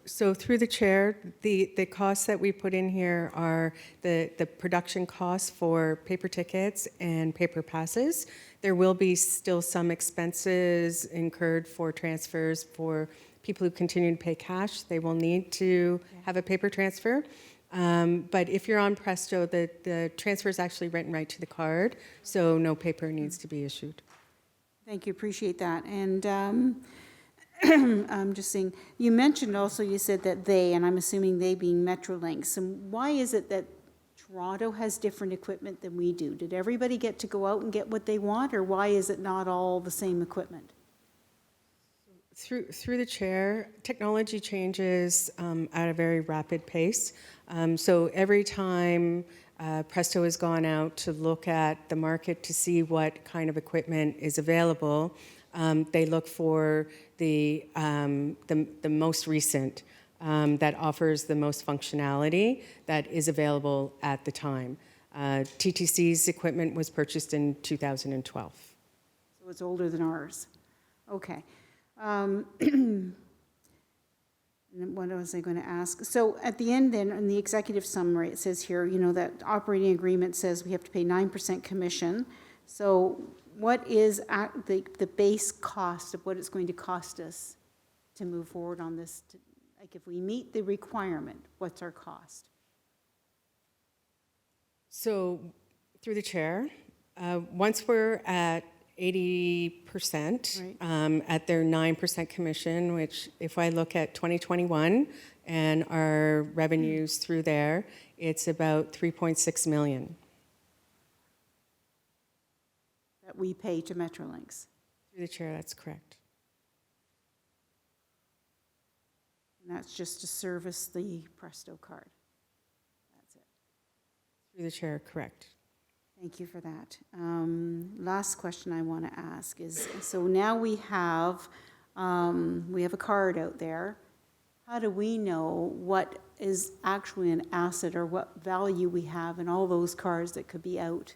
So through the chair, the costs that we put in here are the production costs for paper tickets and paper passes. There will be still some expenses incurred for transfers for people who continue to pay cash. They will need to have a paper transfer. But if you're on Presto, the transfer is actually written right to the card, so no paper needs to be issued. Thank you, appreciate that. And I'm just saying, you mentioned also, you said that they, and I'm assuming they being Metrolinx, and why is it that Toronto has different equipment than we do? Did everybody get to go out and get what they want, or why is it not all the same equipment? Through the chair, technology changes at a very rapid pace. So every time Presto has gone out to look at the market to see what kind of equipment is available, they look for the most recent that offers the most functionality that is available at the time. TTC's equipment was purchased in 2012. So it's older than ours. Okay. And what was I going to ask? So at the end then, in the executive summary, it says here, you know, that operating agreement says we have to pay 9% commission. So what is the base cost of what it's going to cost us to move forward on this? Like if we meet the requirement, what's our cost? So through the chair, once we're at 80% at their 9% commission, which if I look at 2021 and our revenues through there, it's about $3.6 million. That we pay to Metrolinx. Through the chair, that's correct. And that's just to service the Presto card. That's it. Through the chair, correct. Thank you for that. Last question I want to ask is, so now we have a card out there. How do we know what is actually an asset or what value we have in all those cards that could be out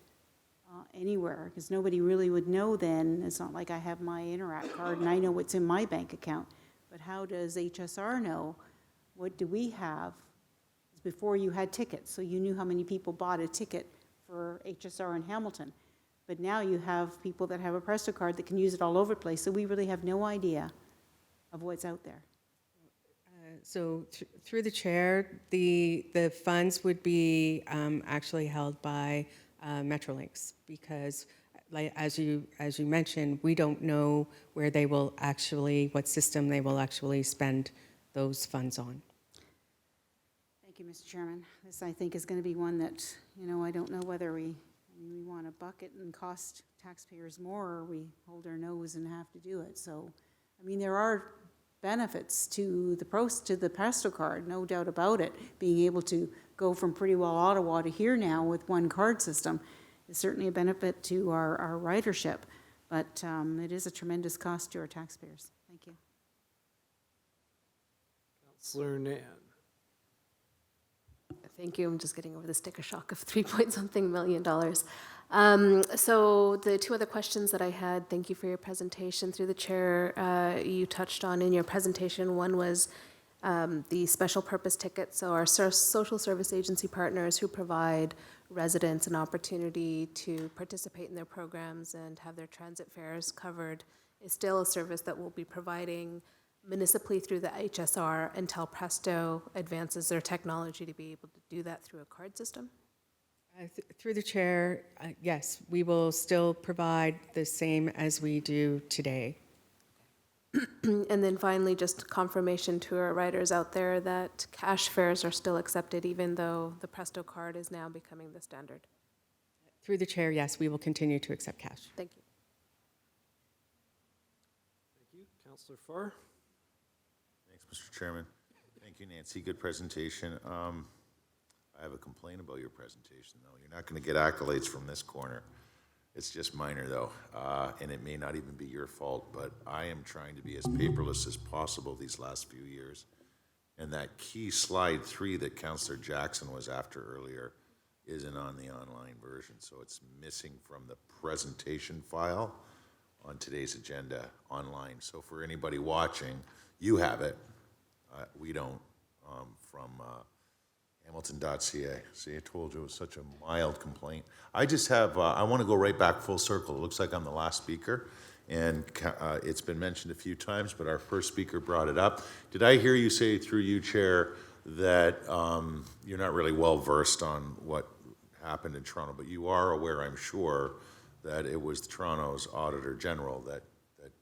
anywhere? Because nobody really would know then. It's not like I have my Interac card and I know what's in my bank account. But how does HSR know? What do we have? Before you had tickets, so you knew how many people bought a ticket for HSR in Hamilton. But now you have people that have a Presto card that can use it all over the place, so we really have no idea of what's out there. So through the chair, the funds would be actually held by Metrolinx because, like as you mentioned, we don't know where they will actually, what system they will actually spend those funds on. Thank you, Mr. Chairman. This, I think, is going to be one that, I don't know whether we want to bucket and cost taxpayers more, or we hold our nose and have to do it. So, there are benefits to the Presto card, no doubt about it. Being able to go from Pretty Well Ottawa to here now with one card system is certainly a benefit to our ridership, but it is a tremendous cost to our taxpayers. Thank you. Councillor Nan. Thank you. I'm just getting over the sticker shock of $3-point-something million. So the two other questions that I had, thank you for your presentation. Through the chair, you touched on in your presentation. One was the special purpose tickets. So our social service agency partners who provide residents an opportunity to participate in their programs and have their transit fares covered is still a service that we'll be providing municipally through the HSR until Presto advances their technology to be able to do that through a card system? Through the chair, yes, we will still provide the same as we do today. And then finally, just confirmation to our riders out there that cash fares are still accepted even though the Presto card is now becoming the standard. Through the chair, yes, we will continue to accept cash. Thank you. Thank you. Councillor Farr. Thanks, Mr. Chairman. Thank you, Nancy. Good presentation. I have a complaint about your presentation, though. You're not going to get accolades from this corner. It's just minor, though, and it may not even be your fault, but I am trying to be as paperless as possible these last few years. And that key slide 3 that Councillor Jackson was after earlier isn't on the online version, so it's missing from the presentation file on today's agenda online. So for anybody watching, you have it. We don't, from Hamilton.ca. See, I told you it was such a mild complaint. I just have, I want to go right back full circle. It looks like I'm the last speaker, and it's been mentioned a few times, but our first speaker brought it up. Did I hear you say, through you, Chair, that you're not really well-versed on what happened in Toronto, but you are aware, I'm sure, that it was Toronto's Auditor General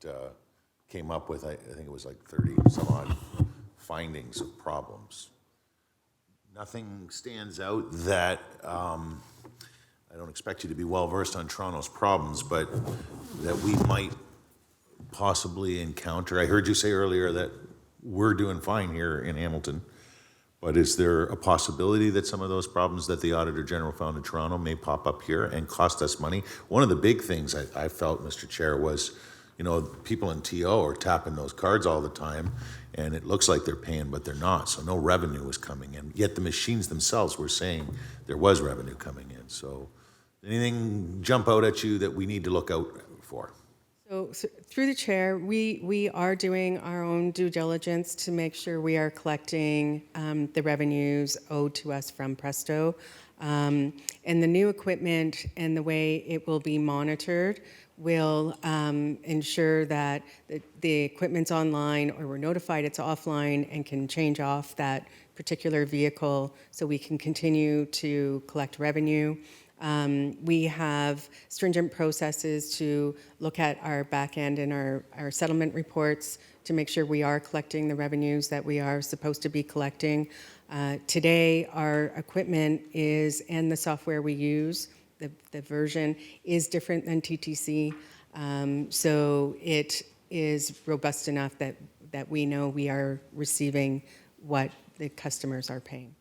that came up with, I think it was like 30-some-odd findings of problems. Nothing stands out that, I don't expect you to be well-versed on Toronto's problems, but that we might possibly encounter. I heard you say earlier that we're doing fine here in Hamilton, but is there a possibility that some of those problems that the Auditor General found in Toronto may pop up here and cost us money? One of the big things I felt, Mr. Chair, was, people in TO are tapping those cards all the time, and it looks like they're paying, but they're not. So no revenue was coming in. Yet the machines themselves were saying there was revenue coming in. So anything jump out at you that we need to look out for? So through the chair, we are doing our own due diligence to make sure we are collecting the revenues owed to us from Presto. And the new equipment and the way it will be monitored will ensure that the equipment's online, or we're notified it's offline and can change off that particular vehicle so we can continue to collect revenue. We have stringent processes to look at our back end and our settlement reports to make sure we are collecting the revenues that we are supposed to be collecting. Today, our equipment is, and the software we use, the version is different than TTC. So it is robust enough that we know we are receiving what the customers are paying.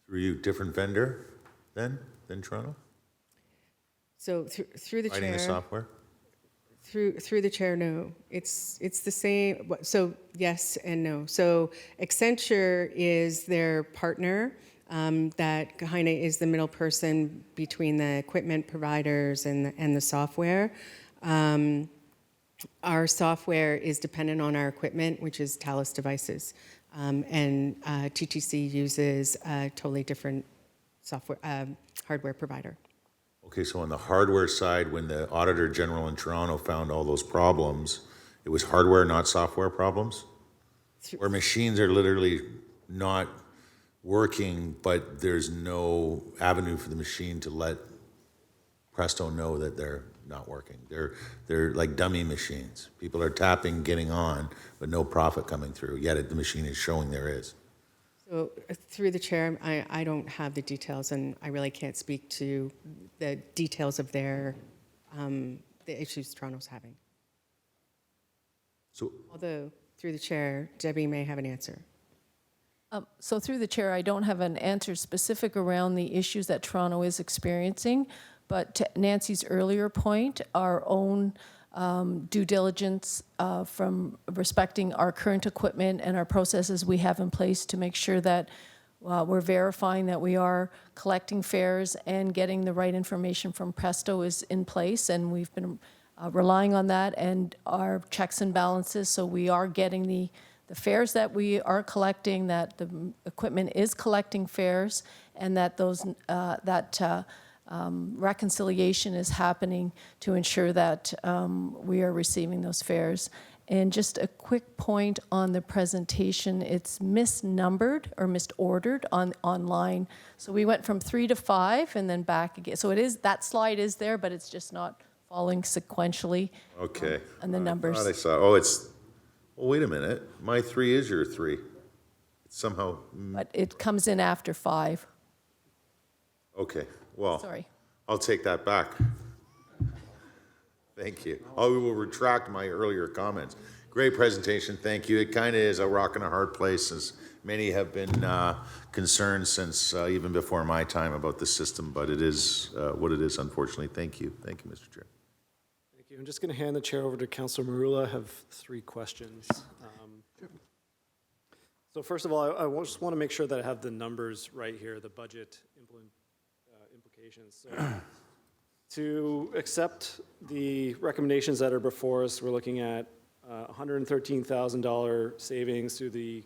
Were you a different vendor then than Toronto? So through the Writing the chair, software? through the chair, no. It's the same, so yes and no. So Accenture is their partner, that Heine is the middle person between the equipment providers and the software. Our software is dependent on our equipment, which is Talos Devices. And TTC uses a totally different software, hardware provider. Okay, so on the hardware side, when the Auditor General in Toronto found all those problems, it was hardware, not software problems? Where machines are literally not working, but there's no avenue for the machine to let Presto know that they're not working. They're like dummy machines. People are tapping, getting on, but no profit coming through, yet the machine is showing there is. So through the chair, I don't have the details, and I really can't speak to the details of their, the issues Toronto's having. So, Although, through the chair, Debbie may have an answer. So through the chair, I don't have an answer specific around the issues that Toronto is experiencing, but to Nancy's earlier point, our own due diligence from respecting our current equipment and our processes we have in place to make sure that we're verifying that we are collecting fares and getting the right information from Presto is in place, and we've been relying on that and our checks and balances, so we are getting the fares that we are collecting, that the equipment is collecting fares, and that those reconciliation is happening to ensure that we are receiving those fares. And just a quick point on the presentation, it's misnumbered or misordered online. So we went from 3 to 5 and then back again. So it is, that slide is there, but it's just not following sequentially. okay. And the numbers. I thought I saw, well, wait a minute. My 3 is your 3. It's somehow, But it comes in after 5. okay, well. Sorry. I'll take that back. Thank you. I will retract my earlier comments. Great presentation, thank you. It kind of is a rock and a hard place, as many have been concerned since even before my time about the system, but it is what it is, unfortunately. Thank you. Thank you, Mr. Chair. Thank you. I'm just going to hand the chair over to Councilor Marula. I have 3 questions. So first of all, I just want to make sure that I have the numbers right here, the budget implications. So to accept the recommendations that are before us, we're looking at $113,000 savings through the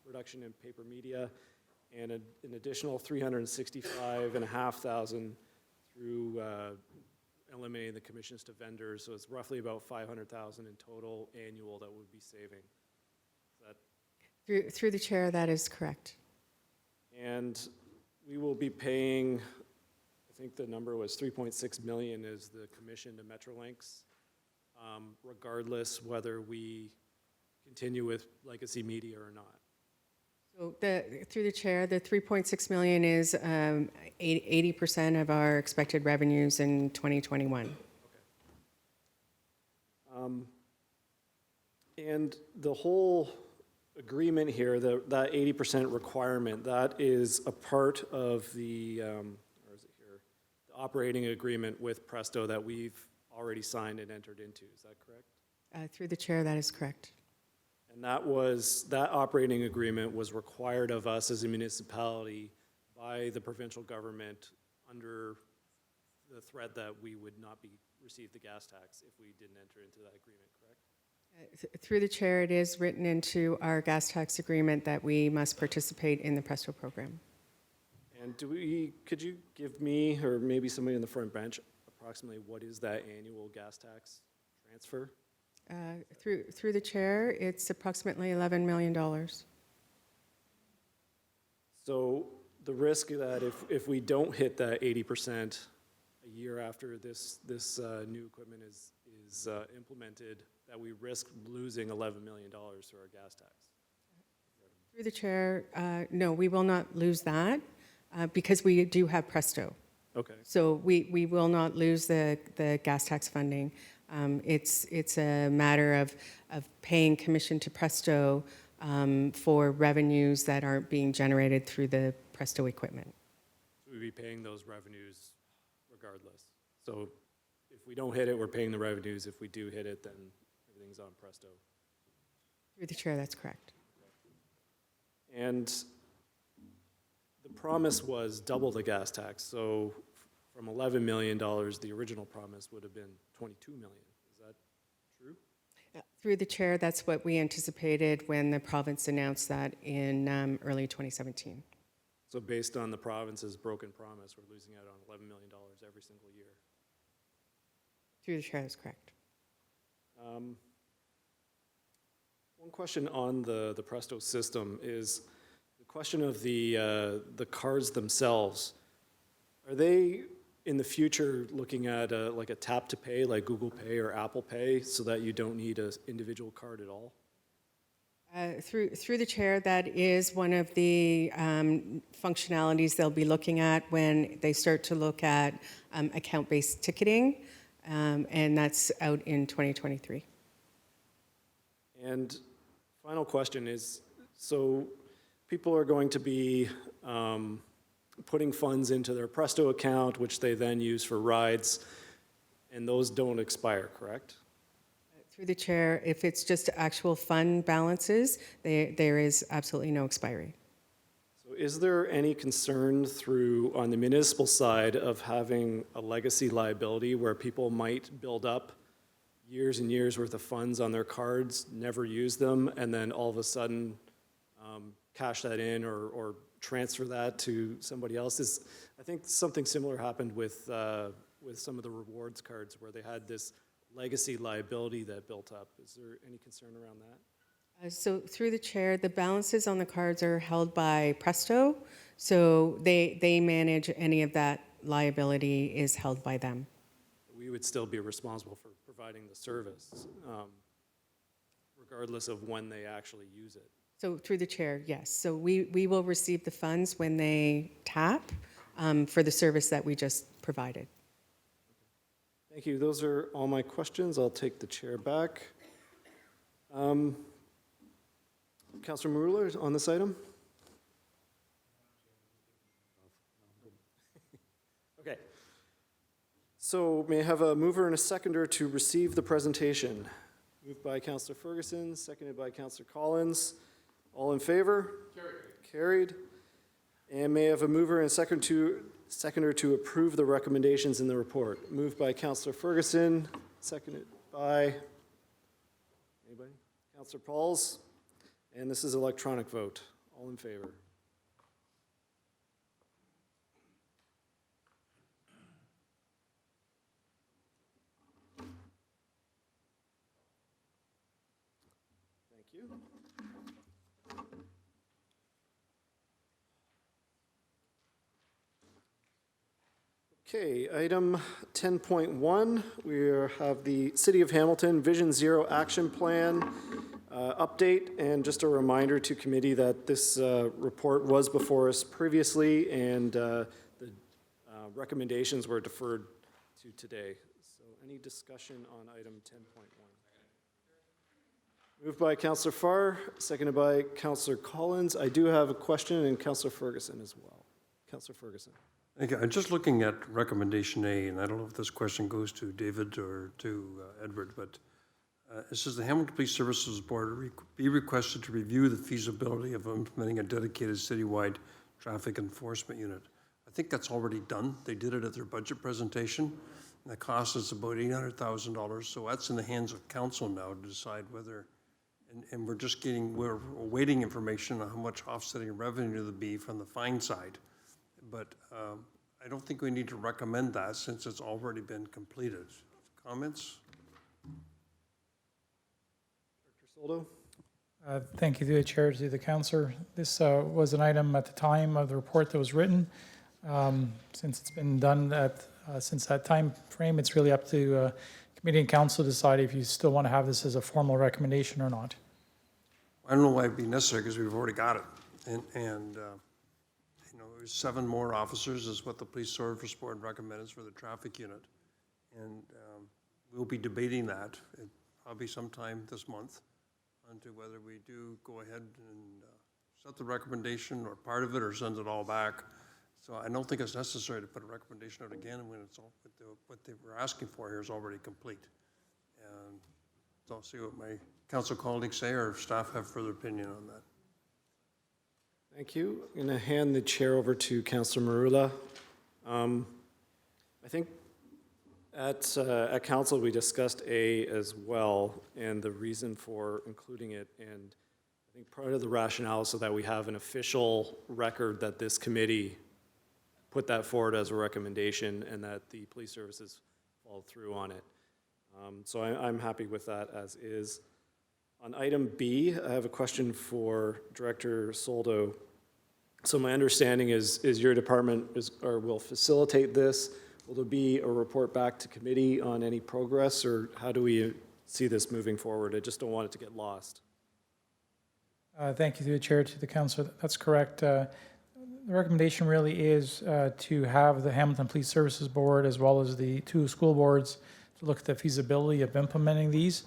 reduction in paper media and an additional $365,500 through eliminating the commissions to vendors. So it's roughly about $500,000 in total annual that would be saving. Is that Through the chair, that is correct. And we will be paying, I think the number was 3.6 million is the commission to Metrolinx, regardless whether we continue with legacy media or not. So through the chair, the 3.6 million is 80% of our expected revenues in 2021. And the whole agreement here, that 80% requirement, that is a part of the, where is it here? The operating agreement with Presto that we've already signed and entered into, is that correct? Through the chair, that is correct. And that operating agreement was required of us as a municipality by the provincial government under the threat that we would not receive the gas tax if we didn't enter into that agreement, correct? Through the chair, it is written into our gas tax agreement that we must participate in the Presto program. And could you give me, or maybe somebody in the front bench, approximately what is that annual gas tax transfer? Through the chair, it's approximately $11 million. So the risk that if we don't hit that 80% a year after this new equipment is implemented, that we risk losing $11 million to our gas tax? Through the chair, no, we will not lose that because we do have Presto. Okay. So we will not lose the gas tax funding. It's a matter of paying commission to Presto for revenues that aren't being generated through the Presto equipment. So we'd be paying those revenues regardless? So if we don't hit it, we're paying the revenues. If we do hit it, then everything's on Presto. Through the chair, that's correct. And the promise was double the gas tax, so from $11 million, the original promise would have been $22 million. Is that true? Through the chair, that's what we anticipated when the province announced that in early 2017. So based on the province's broken promise, we're losing out on $11 million every single year. Through the chair, that's correct. One question on the Presto system is the question of the cards themselves. Are they in the future looking at like a tap to pay, like Google Pay or Apple Pay, so that you don't need an individual card at all? Through the chair, that is one of the functionalities they'll be looking at when they start to look at account-based ticketing, and that's out in 2023. And final question is, so people are going to be putting funds into their Presto account, which they then use for rides, and those don't expire, correct? Through the chair, if it's just actual fund balances, there is absolutely no expiry. So is there any concern on the municipal side of having a legacy liability where people might build up years and years worth of funds on their cards, never use them, and then all of a sudden cash that in or transfer that to somebody else? I think something similar happened with some of the rewards cards where they had this legacy liability that built up. Is there any concern around that? So through the chair, the balances on the cards are held by Presto, so they manage any of that liability is held by them. We would still be responsible for providing the service, regardless of when they actually use it. So through the chair, yes. So we will receive the funds when they tap for the service that we just provided. Thank you. Those are all my questions. I'll take the chair back. Councillor Marula on this item? Okay. So may I have a mover and a seconder to receive the presentation? Moved by Councillor Ferguson, seconded by Councillor Collins. All in favor? Carried. And may I have a mover and a seconder to approve the recommendations in the report? Moved by Councillor Ferguson, seconded by, anybody? Councillor Pauls. And this is electronic vote. All in favor? Thank you. Okay, item 10.1, we have the City of Hamilton Vision Zero Action Plan update, and just a reminder to committee that this report was before us previously, and the recommendations were deferred to today. So any discussion on item 10.1? Moved by Councillor Farr, seconded by Councillor Collins. I do have a question, and Councillor Ferguson as well. Councillor Ferguson. Okay, I'm just looking at recommendation A, and I don't know if this question goes to David or to Edward, but it says the Hamilton Police Services Board be requested to review the feasibility of implementing a dedicated citywide traffic enforcement unit. I think that's already done. They did it at their budget presentation, and the cost is about $800,000. So that's in the hands of council now to decide whether, and we're awaiting information on how much offsetting revenue there'll be from the fine side. But I don't think we need to recommend that since it's already been completed. Comments? Director Soldo? Thank you to the chair, to the councillor. This was an item at the time of the report that was written. Since it's been done since that time frame, it's really up to committee and council to decide if you still want to have this as a formal recommendation or not. I don't know why it'd be necessary because we've already got it. And you know, there's 7 more officers is what the Police Service Board recommends for the traffic unit. And we'll be debating that probably sometime this month onto whether we do go ahead and set the recommendation or part of it or send it all back. So I don't think it's necessary to put a recommendation out again when it's all, what they were asking for here is already complete. And so I'll see what my council colleagues say, or if staff have further opinion on that. Thank you. I'm going to hand the chair over to Councillor Marula. I think at council, we discussed A as well, and the reason for including it. And I think part of the rationale is so that we have an official record that this committee put that forward as a recommendation and that the police services followed through on it. So I'm happy with that as is. On item B, I have a question for Director Soldo. So my understanding is your department will facilitate this. Will there be a report back to committee on any progress, or how do we see this moving forward? I just don't want it to get lost. Thank you through the chair to the council. That's correct. The recommendation really is to have the Hamilton Police Services Board as well as the 2 school boards to look at the feasibility of implementing these.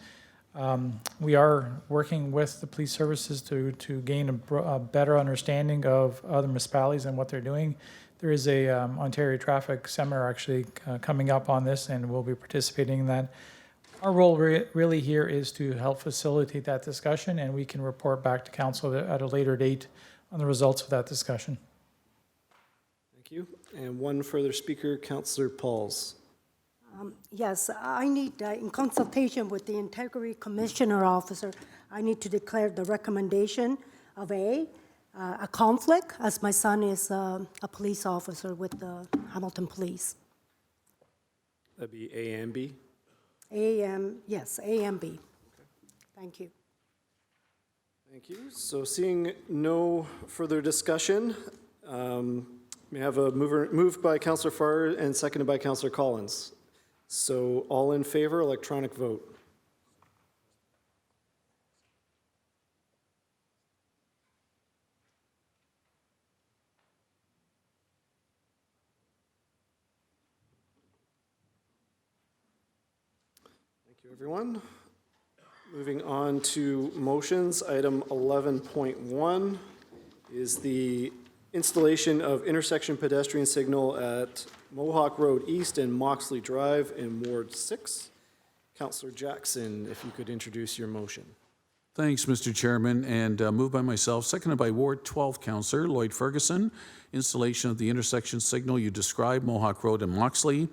We are working with the police services to gain a better understanding of other municipalities and what they're doing. There is a Ontario Traffic Seminar actually coming up on this, and we'll be participating in that. Our role really here is to help facilitate that discussion, and we can report back to council at a later date on the results of that discussion. Thank you. And one further speaker, Councillor Pauls. Yes, I need, in consultation with the Integrity Commissioner Officer, I need to declare the recommendation of a conflict, as my son is a police officer with the Hamilton Police. That'd be A and B? Yes, A and B. Thank you. Thank you. So seeing no further discussion, may I have a moved by Councillor Farr and seconded by Councillor Collins. So all in favor, electronic vote. Thank you, everyone. Moving on to motions, item 11.1 is the installation of intersection pedestrian signal at Mohawk Road East and Moxley Drive in Ward 6. Councillor Jackson, if you could introduce your motion. Thanks, Mr. Chairman, and moved by myself, seconded by Ward 12 Councillor Lloyd Ferguson. Installation of the intersection signal you described, Mohawk Road and Moxley.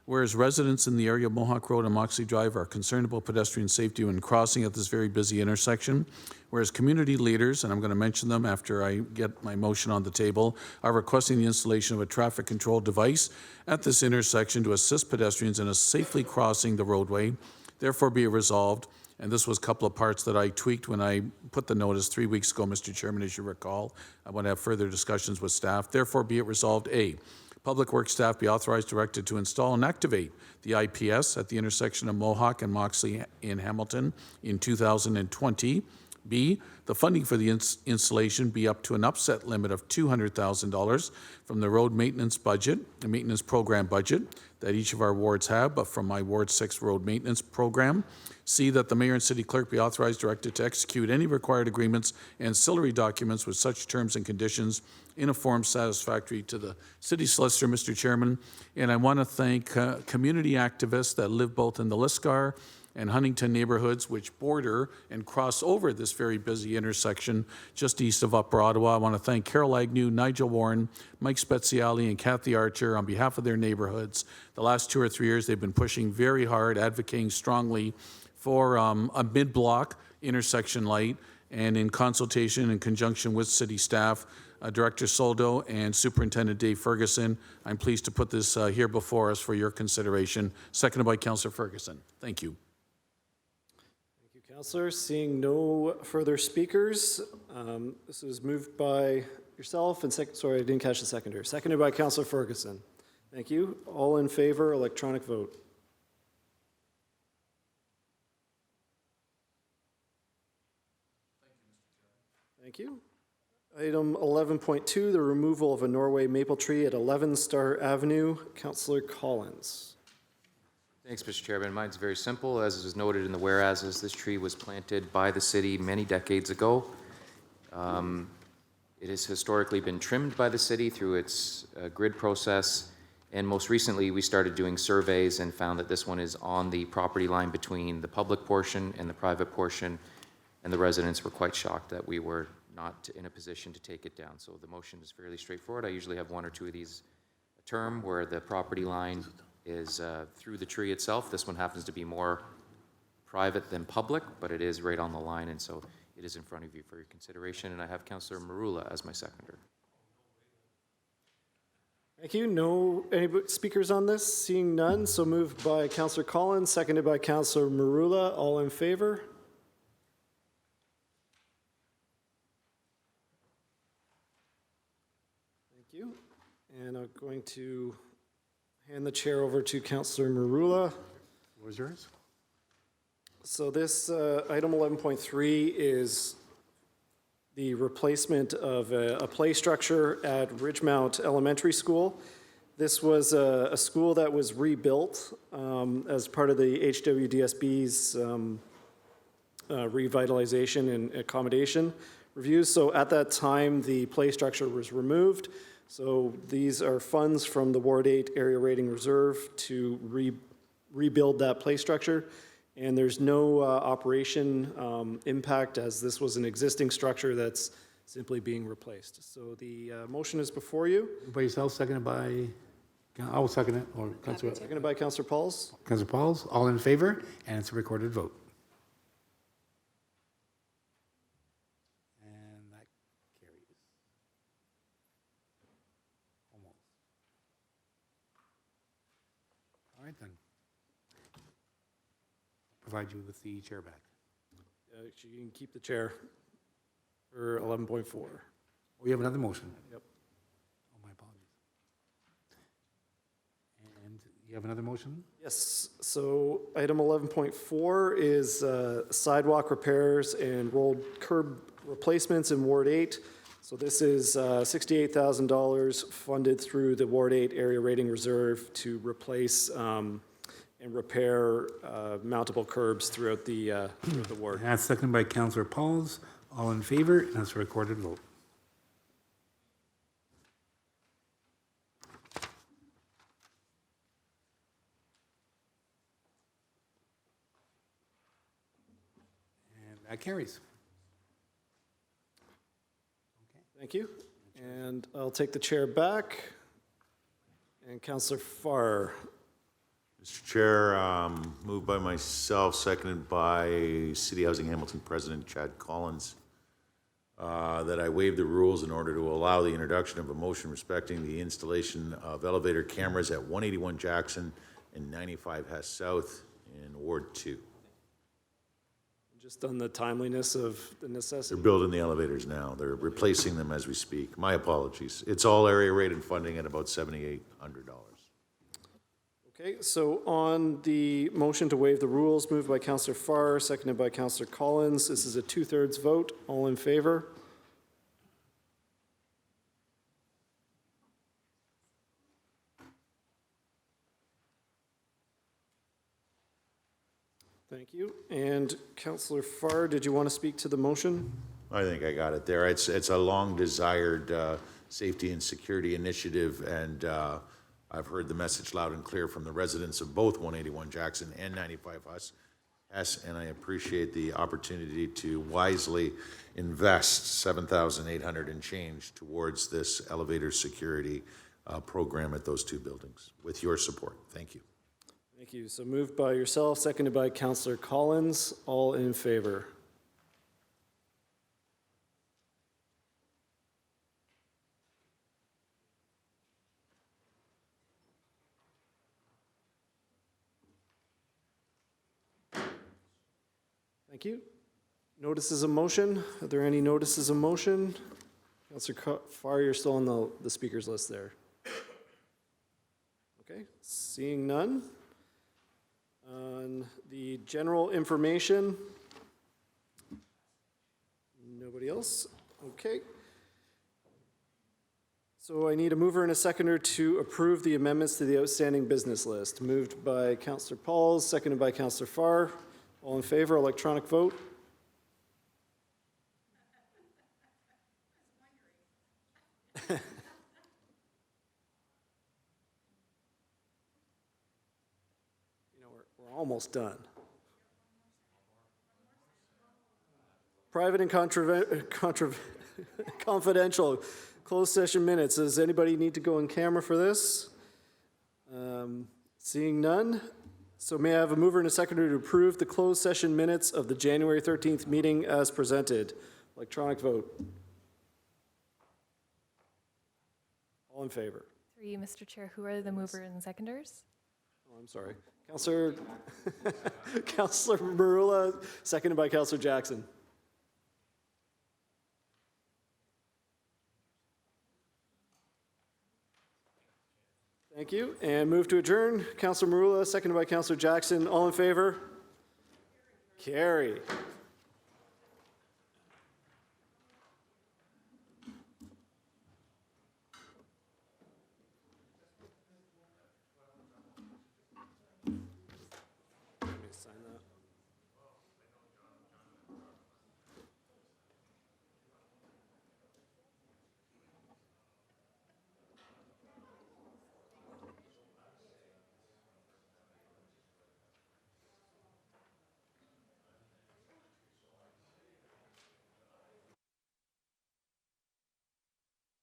Whereas residents in the area of Mohawk Road and Moxley Drive are concerned about pedestrian safety when crossing at this very busy intersection. Whereas community leaders, and I'm going to mention them after I get my motion on the table, are requesting the installation of a traffic control device at this intersection to assist pedestrians in safely crossing the roadway. Therefore be it resolved, and this was a couple of parts that I tweaked when I put the notice 3 weeks ago, Mr. Chairman, as you recall. I want to have further discussions with staff. Therefore be it resolved, A, Public Works staff be authorized, directed to install and activate the IPS at the intersection of Mohawk and Moxley in Hamilton in 2020. B, the funding for the installation be up to an upset limit of $200,000 from the road maintenance budget, the maintenance program budget that each of our wards have, but from my Ward 6 road maintenance program. C, that the mayor and city clerk be authorized, directed to execute any required agreements and ancillary documents with such terms and conditions in a form satisfactory to the city solicitor, Mr. Chairman. And I want to thank community activists that live both in the Liscar and Huntington neighborhoods, which border and cross over this very busy intersection just east of Upper Ottawa. I want to thank Carol Agnew, Nigel Warren, Mike Speziali, and Kathy Archer on behalf of their neighborhoods. The last 2 or 3 years, they've been pushing very hard, advocating strongly for a mid-block intersection light, and in consultation and conjunction with city staff, Director Soldo and Superintendent Dave Ferguson, I'm pleased to put this here before us for your consideration. Seconded by Councillor Ferguson. Thank you. Thank you, Councillor. Seeing no further speakers, this was moved by yourself and sorry, I didn't catch the seconder. Seconded by Councillor Ferguson. Thank you. All in favor, electronic vote. Thank you. Item 11.2, the removal of a Norway maple tree at 11 Star Avenue. Councillor Collins. Thanks, Mr. Chairman. Mine's very simple. As is noted in the whereases, this tree was planted by the city many decades ago. It has historically been trimmed by the city through its grid process, and most recently, we started doing surveys and found that this one is on the property line between the public portion and the private portion, and the residents were quite shocked that we were not in a position to take it down. So the motion is fairly straightforward. I usually have one or two of these a term where the property line is through the tree itself. This one happens to be more private than public, but it is right on the line, and so it is in front of you for your consideration, and I have Councillor Marula as my seconder. Thank you. No, any speakers on this? Seeing none, so moved by Councillor Collins, seconded by Councillor Marula. All in favor? Thank you. And I'm going to hand the chair over to Councillor Marula. What was yours? So this item 11.3 is the replacement of a play structure at Ridgemount Elementary School. This was a school that was rebuilt as part of the HWDSB's revitalization and accommodation reviews. So at that time, the play structure was removed. So these are funds from the Ward 8 Area Rating Reserve to rebuild that play structure. And there's no operation impact, as this was an existing structure that's simply being replaced. So the motion is before you. By yourself, seconded by, I will second it, or Councilor. Seconded by Councillor Pauls. Councilor Pauls, all in favor, and it's a recorded vote. And that carries. Almost. All right then. Provide you with the chair back. Actually, you can keep the chair for 11.4. We have another motion. Yep. Oh, my apologies. And you have another motion? Yes, so item 11.4 is sidewalk repairs and rolled curb replacements in Ward 8. So this is $68,000 funded through the Ward 8 Area Rating Reserve to replace and repair mountable curbs throughout the ward. And that's seconded by Councilor Pauls. All in favor, and that's a recorded vote. And that carries. Thank you. And I'll take the chair back. And Councillor Farr. Mr. Chair, moved by myself, seconded by City Housing Hamilton President Chad Collins, that I waive the rules in order to allow the introduction of a motion respecting the installation of elevator cameras at 181 Jackson and 95 Hess South in Ward 2. Just on the timeliness of the necessity. They're building the elevators now. They're replacing them as we speak. My apologies. It's all area rated funding at about $7,800. Okay, so on the motion to waive the rules, moved by Councillor Farr, seconded by Councillor Collins. This is a 2/3 vote. All in favor? Thank you. And Councillor Farr, did you want to speak to the motion? I think I got it there. It's a long-desired safety and security initiative, and I've heard the message loud and clear from the residents of both 181 Jackson and 95 Hess, and I appreciate the opportunity to wisely invest $7,800 and change towards this elevator security program at those two buildings, with your support. Thank you. Thank you. So moved by yourself, seconded by Councillor Collins. All in favor? Thank you. Notices of motion. Are there any notices of motion? Councillor Farr, you're still on the speakers list there. Okay, seeing none. On the general information, nobody else? Okay. So I need a mover and a seconder to approve the amendments to the outstanding business list. Moved by Councillor Pauls, seconded by Councillor Farr. All in favor, electronic vote. We're almost done. Private and confidential closed session minutes. Does anybody need to go on camera for this? Seeing none. So may I have a mover and a seconder to approve the closed session minutes of the January 13th meeting as presented? Electronic vote. All in favor? Through you, Mr. Chair, who are the mover and seconders? Oh, I'm sorry. Councillor Marula, seconded by Councillor Jackson. Thank you. And move to adjourn. Councillor Marula, seconded by Councillor Jackson. All in favor? Carry.